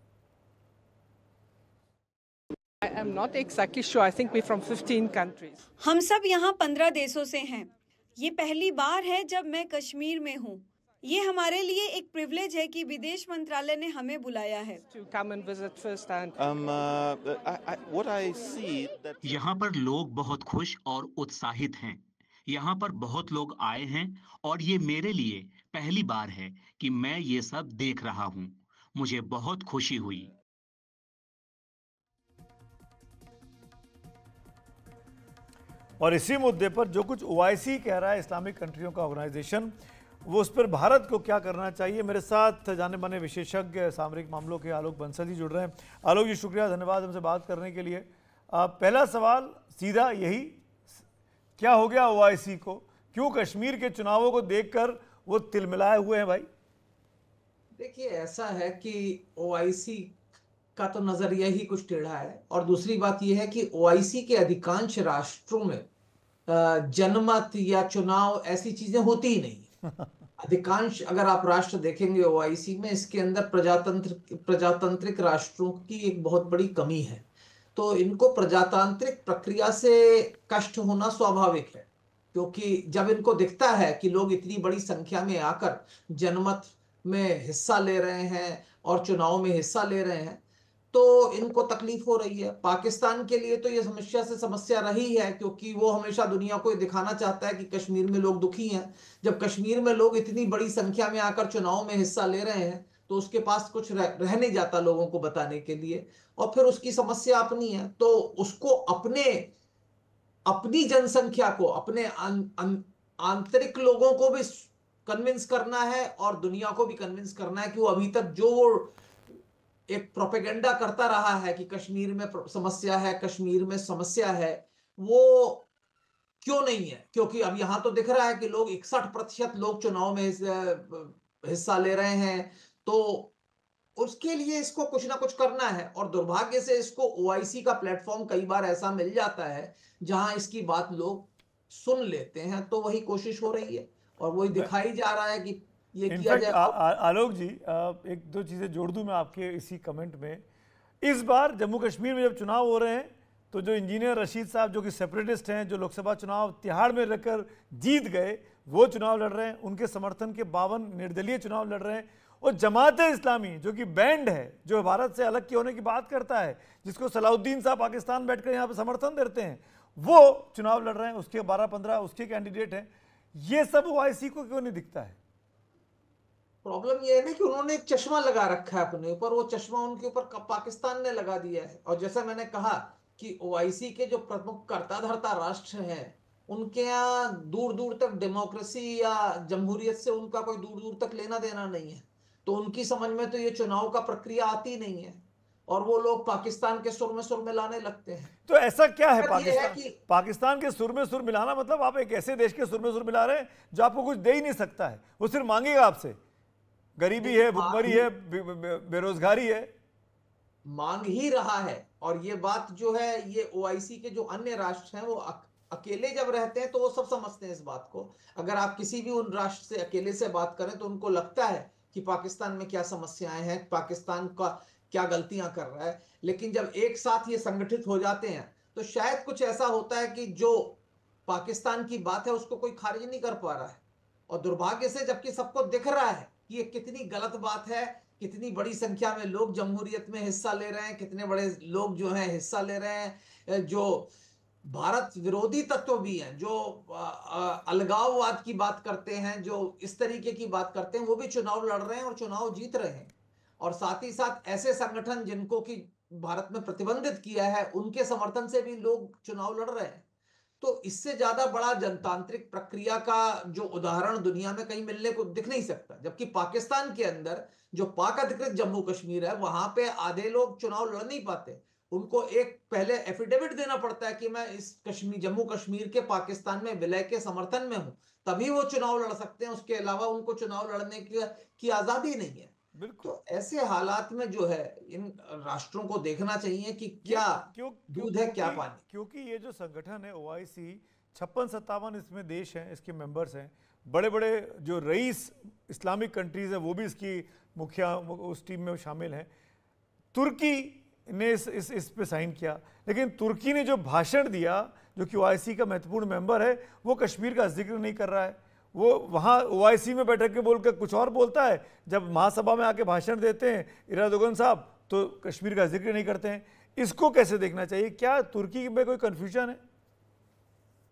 I am not exactly sure. I think we're from 15 countries. हम सब यहाँ 15 देशों से हैं। ये पहली बार है जब मैं कश्मीर में हूँ। ये हमारे लिए एक प्रिविलेज है कि विदेश मंत्रालय ने हमें बुलाया है। यहाँ पर लोग बहुत खुश और उत्साहित हैं। यहाँ पर बहुत लोग आए हैं और ये मेरे लिए पहली बार है कि मैं ये सब देख रहा हूँ। मुझे बहुत खुशी हुई। और इसी मुद्दे पर जो कुछ ओआईसी कह रहा है, इस्लामिक कंट्रियों का ऑर्गेनाइजेशन, वो उस पर भारत को क्या करना चाहिए। मेरे साथ जाने माने विशेषज्ञ सामरिक मामलों के आलोक बंसल जी जुड़ रहे हैं। आलोक जी, शुक्रिया, धन्यवाद हमसे बात करने के लिए। पहला सवाल सीधा यही, क्या हो गया ओआईसी को? क्यों कश्मीर के चुनावों को देखकर वो तिलमिलाए हुए हैं भाई? देखिए, ऐसा है कि ओआईसी का तो नजरिया ही कुछ टेढ़ा है, और दूसरी बात यह है कि ओआईसी के अधिकांश राष्ट्रों में जनमत या चुनाव ऐसी चीजें होती ही नहीं। अधिकांश अगर आप राष्ट्र देखेंगे ओआईसी में, इसके अंदर प्रजातांत्रिक राष्ट्रों की एक बहुत बड़ी कमी है। तो इनको प्रजातांत्रिक प्रक्रिया से कष्ट होना स्वाभाविक है, क्योंकि जब इनको दिखता है कि लोग इतनी बड़ी संख्या में आकर जनमत में हिस्सा ले रहे हैं और चुनाव में हिस्सा ले रहे हैं, तो इनको तकलीफ हो रही है। पाकिस्तान के लिए तो ये समस्या से समस्या रही है, क्योंकि वो हमेशा दुनिया को ये दिखाना चाहता है कि कश्मीर में लोग दुखी हैं। जब कश्मीर में लोग इतनी बड़ी संख्या में आकर चुनाव में हिस्सा ले रहे हैं तो उसके पास कुछ रह नहीं जाता लोगों को बताने के लिए, और फिर उसकी समस्या अपनी है। तो उसको अपनी जनसंख्या को, अपने आंतरिक लोगों को भी कन्विंस करना है और दुनिया को भी कन्विंस करना है कि वो अभी तक जो वो एक प्रोपेगेंडा करता रहा है कि कश्मीर में समस्या है, कश्मीर में समस्या है, वो क्यों नहीं है। क्योंकि अब यहां तो दिख रहा है कि लोग 61% लोग चुनाव में हिस्सा ले रहे हैं, तो उसके लिए इसको कुछ ना कुछ करना है। और दुर्भाग्य से इसको ओआईसी का प्लेटफॉर्म कई बार ऐसा मिल जाता है जहां इसकी बात लोग सुन लेते हैं, तो वही कोशिश हो रही है और वही दिखाई जा रहा है कि ये किया जाए। आलोक जी, एक दो चीजें जोड़ दूं मैं आपके इसी कमेंट में। इस बार जम्मू कश्मीर में जब चुनाव हो रहे हैं तो जो इंजीनियर रशीद साहब, जो कि सेपरेटिस्ट हैं, जो लोकसभा चुनाव तिहाड़ में रहकर जीत गए, वो चुनाव लड़ रहे हैं। उनके समर्थन के 52 निर्दलीय चुनाव लड़ रहे हैं। और जमात इस्लामी जो कि बैंड है, जो भारत से अलग होने की बात करता है, जिसको सलाउद्दीन साहब पाकिस्तान बैठकर यहाँ पे समर्थन देते हैं, वो चुनाव लड़ रहे हैं। उसके 12-15 उसके कैंडिडेट हैं। ये सब ओआईसी को क्यों नहीं दिखता है? प्रॉब्लम ये है ना कि उन्होंने एक चश्मा लगा रखा है अपने ऊपर, वो चश्मा उनके ऊपर पाकिस्तान ने लगा दिया है। और जैसा मैंने कहा कि ओआईसी के जो प्रमुख कर्ता धर्ता राष्ट्र हैं, उनके यहाँ दूर दूर तक डेमोक्रेसी या जमहूरियत से उनका कोई दूर दूर तक लेना देना नहीं है। तो उनकी समझ में तो ये चुनाव का प्रक्रिया आती नहीं है और वो लोग पाकिस्तान के सुर में लाने लगते हैं। तो ऐसा क्या है पाकिस्तान के सुर में सुर मिलाना? मतलब आप एक ऐसे देश के सुर में सुर मिला रहे हैं जो आपको कुछ दे ही नहीं सकता है, वो सिर्फ मांगेगा आपसे। गरीबी है, भुखमरी है, बेरोजगारी है, मांग ही रहा है। और ये बात जो है, ये ओआईसी के जो अन्य राष्ट्र हैं वो अकेले जब रहते हैं तो वो सब समझते हैं इस बात को। अगर आप किसी भी उन राष्ट्र से अकेले से बात करें तो उनको लगता है कि पाकिस्तान में क्या समस्याएं हैं, पाकिस्तान का क्या गलतियां कर रहा है। लेकिन जब एक साथ ये संगठित हो जाते हैं तो शायद कुछ ऐसा होता है कि जो पाकिस्तान की बात है उसको कोई खारिज नहीं कर पा रहा है। और दुर्भाग्य से जबकि सबको दिख रहा है कि ये कितनी गलत बात है, कितनी बड़ी संख्या में लोग जमहूरियत में हिस्सा ले रहे हैं, कितने बड़े लोग जो हैं हिस्सा ले रहे हैं, जो भारत विरोधी तत्व भी हैं, जो अलगाववाद की बात करते हैं, जो इस तरीके की बात करते हैं, वो भी चुनाव लड़ रहे हैं और चुनाव जीत रहे हैं। और साथ ही साथ ऐसे संगठन जिनको कि भारत में प्रतिबंधित किया है, उनके समर्थन से भी लोग चुनाव लड़ रहे हैं। तो इससे ज्यादा बड़ा जनतांत्रिक प्रक्रिया का जो उदाहरण दुनिया में कहीं मिलने को दिख नहीं सकता। जबकि पाकिस्तान के अंदर जो पाक अधिकृत जम्मू कश्मीर है, वहां पे आधे लोग चुनाव लड़ नहीं पाते। उनको एक पहले एफिडेविट देना पड़ता है कि मैं इस जम्मू कश्मीर के पाकिस्तान में विलय के समर्थन में हूं, तभी वो चुनाव लड़ सकते हैं। उसके अलावा उनको चुनाव लड़ने की आजादी नहीं है। बिल्कुल। तो ऐसे हालात में जो है इन राष्ट्रों को देखना चाहिए कि क्या दूध है क्या पानी। क्योंकि ये जो संगठन है ओआईसी, 56-57 इसमें देश हैं, इसके मेंबर्स हैं। बड़े बड़े जो रईस इस्लामिक कंट्रीज हैं वो भी इसकी मुखिया उस टीम में शामिल हैं। तुर्की ने इस पे साइन किया, लेकिन तुर्की ने जो भाषण दिया, जो कि ओआईसी का महत्वपूर्ण मेंबर है, वो कश्मीर का जिक्र नहीं कर रहा है। वो वहाँ ओआईसी में बैठक के बोलकर कुछ और बोलता है, जब महासभा में आके भाषण देते हैं इरादोगन साहब तो कश्मीर का जिक्र नहीं करते हैं। इसको कैसे देखना चाहिए? क्या तुर्की में कोई कंफ्यूजन है?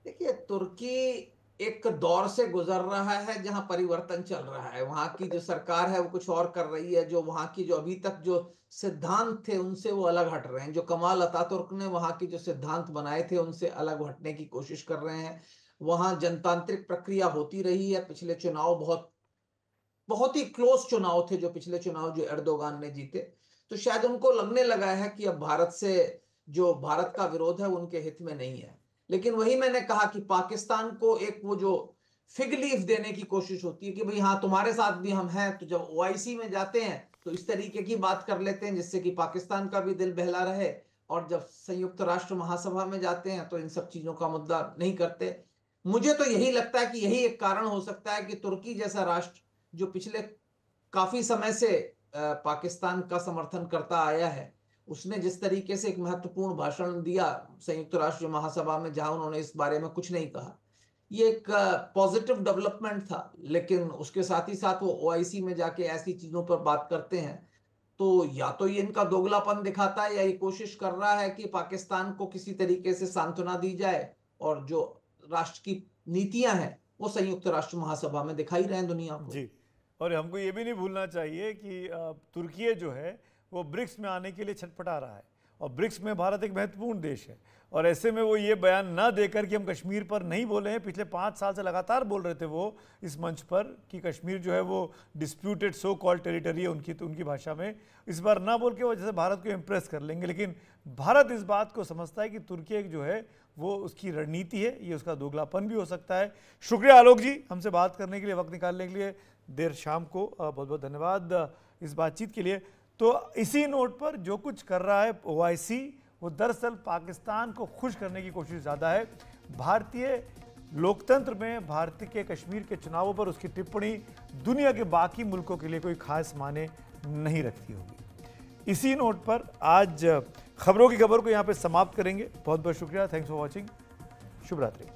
देखिए, तुर्की एक दौर से गुजर रहा है जहां परिवर्तन चल रहा है। वहां की जो सरकार है वो कुछ और कर रही है, जो वहां की जो अभी तक जो सिद्धांत थे उनसे वो अलग हट रहे हैं। जो कमाल अतातुर्क ने वहां की जो सिद्धांत बनाए थे उनसे अलग हटने की कोशिश कर रहे हैं। वहां जनतांत्रिक प्रक्रिया होती रही है। पिछले चुनाव बहुत ही क्लोज चुनाव थे, जो पिछले चुनाव जो एर्दोगान ने जीते। तो शायद उनको लगने लगा है कि अब भारत से जो भारत का विरोध है उनके हित में नहीं है। लेकिन वही मैंने कहा कि पाकिस्तान को एक वो जो फिग लीफ देने की कोशिश होती है कि भाई हाँ तुम्हारे साथ भी हम हैं। तो जब ओआईसी में जाते हैं तो इस तरीके की बात कर लेते हैं जिससे कि पाकिस्तान का भी दिल बहला रहे, और जब संयुक्त राष्ट्र महासभा में जाते हैं तो इन सब चीजों का मुद्दा नहीं करते। मुझे तो यही लगता है कि यही एक कारण हो सकता है कि तुर्की जैसा राष्ट्र जो पिछले काफी समय से पाकिस्तान का समर्थन करता आया है, उसने जिस तरीके से एक महत्वपूर्ण भाषण दिया संयुक्त राष्ट्र महासभा में जहां उन्होंने इस बारे में कुछ नहीं कहा, ये एक पॉजिटिव डेवलपमेंट था। लेकिन उसके साथ ही साथ वो ओआईसी में जाके ऐसी चीजों पर बात करते हैं तो या तो ये इनका दोगलापन दिखाता है या ये कोशिश कर रहा है कि पाकिस्तान को किसी तरीके से सांत्वना दी जाए, और जो राष्ट्र की नीतियां हैं वो संयुक्त राष्ट्र महासभा में दिखाई रहे हैं दुनिया को। जी, और हमको ये भी नहीं भूलना चाहिए कि तुर्की जो है वो ब्रिक्स में आने के लिए छटपटा रहा है, और ब्रिक्स में भारत एक महत्वपूर्ण देश है, और ऐसे में वो ये बयान ना देकर कि हम कश्मीर पर नहीं बोले हैं, पिछले 5 साल से लगातार बोल रहे थे वो इस मंच पर कि कश्मीर जो है वो डिस्प्यूटेड सो कॉल्ड टेरिटरी है उनकी भाषा में, इस बार ना बोल के वो जैसे भारत को इम्प्रेस कर लेंगे। लेकिन भारत इस बात को समझता है कि तुर्की जो है वो उसकी रणनीति है, ये उसका दोगलापन भी हो सकता है। शुक्रिया आलोक जी, हमसे बात करने के लिए, वक्त निकालने के लिए देर शाम को, बहुत बहुत धन्यवाद इस बातचीत के लिए। तो इसी नोट पर जो कुछ कर रहा है OIC, वो दरअसल पाकिस्तान को खुश करने की कोशिश ज़्यादा है। भारतीय लोकतंत्र में भारत के कश्मीर के चुनावों पर उसकी टिप्पणी दुनिया के बाकी मुल्कों के लिए कोई खास माने नहीं रखती होगी। इसी नोट पर आज खबरों की खबर को यहाँ पे समाप्त करेंगे। बहुत बहुत शुक्रिया, थैंक्स फॉर वॉचिंग, शुभ रात्रि।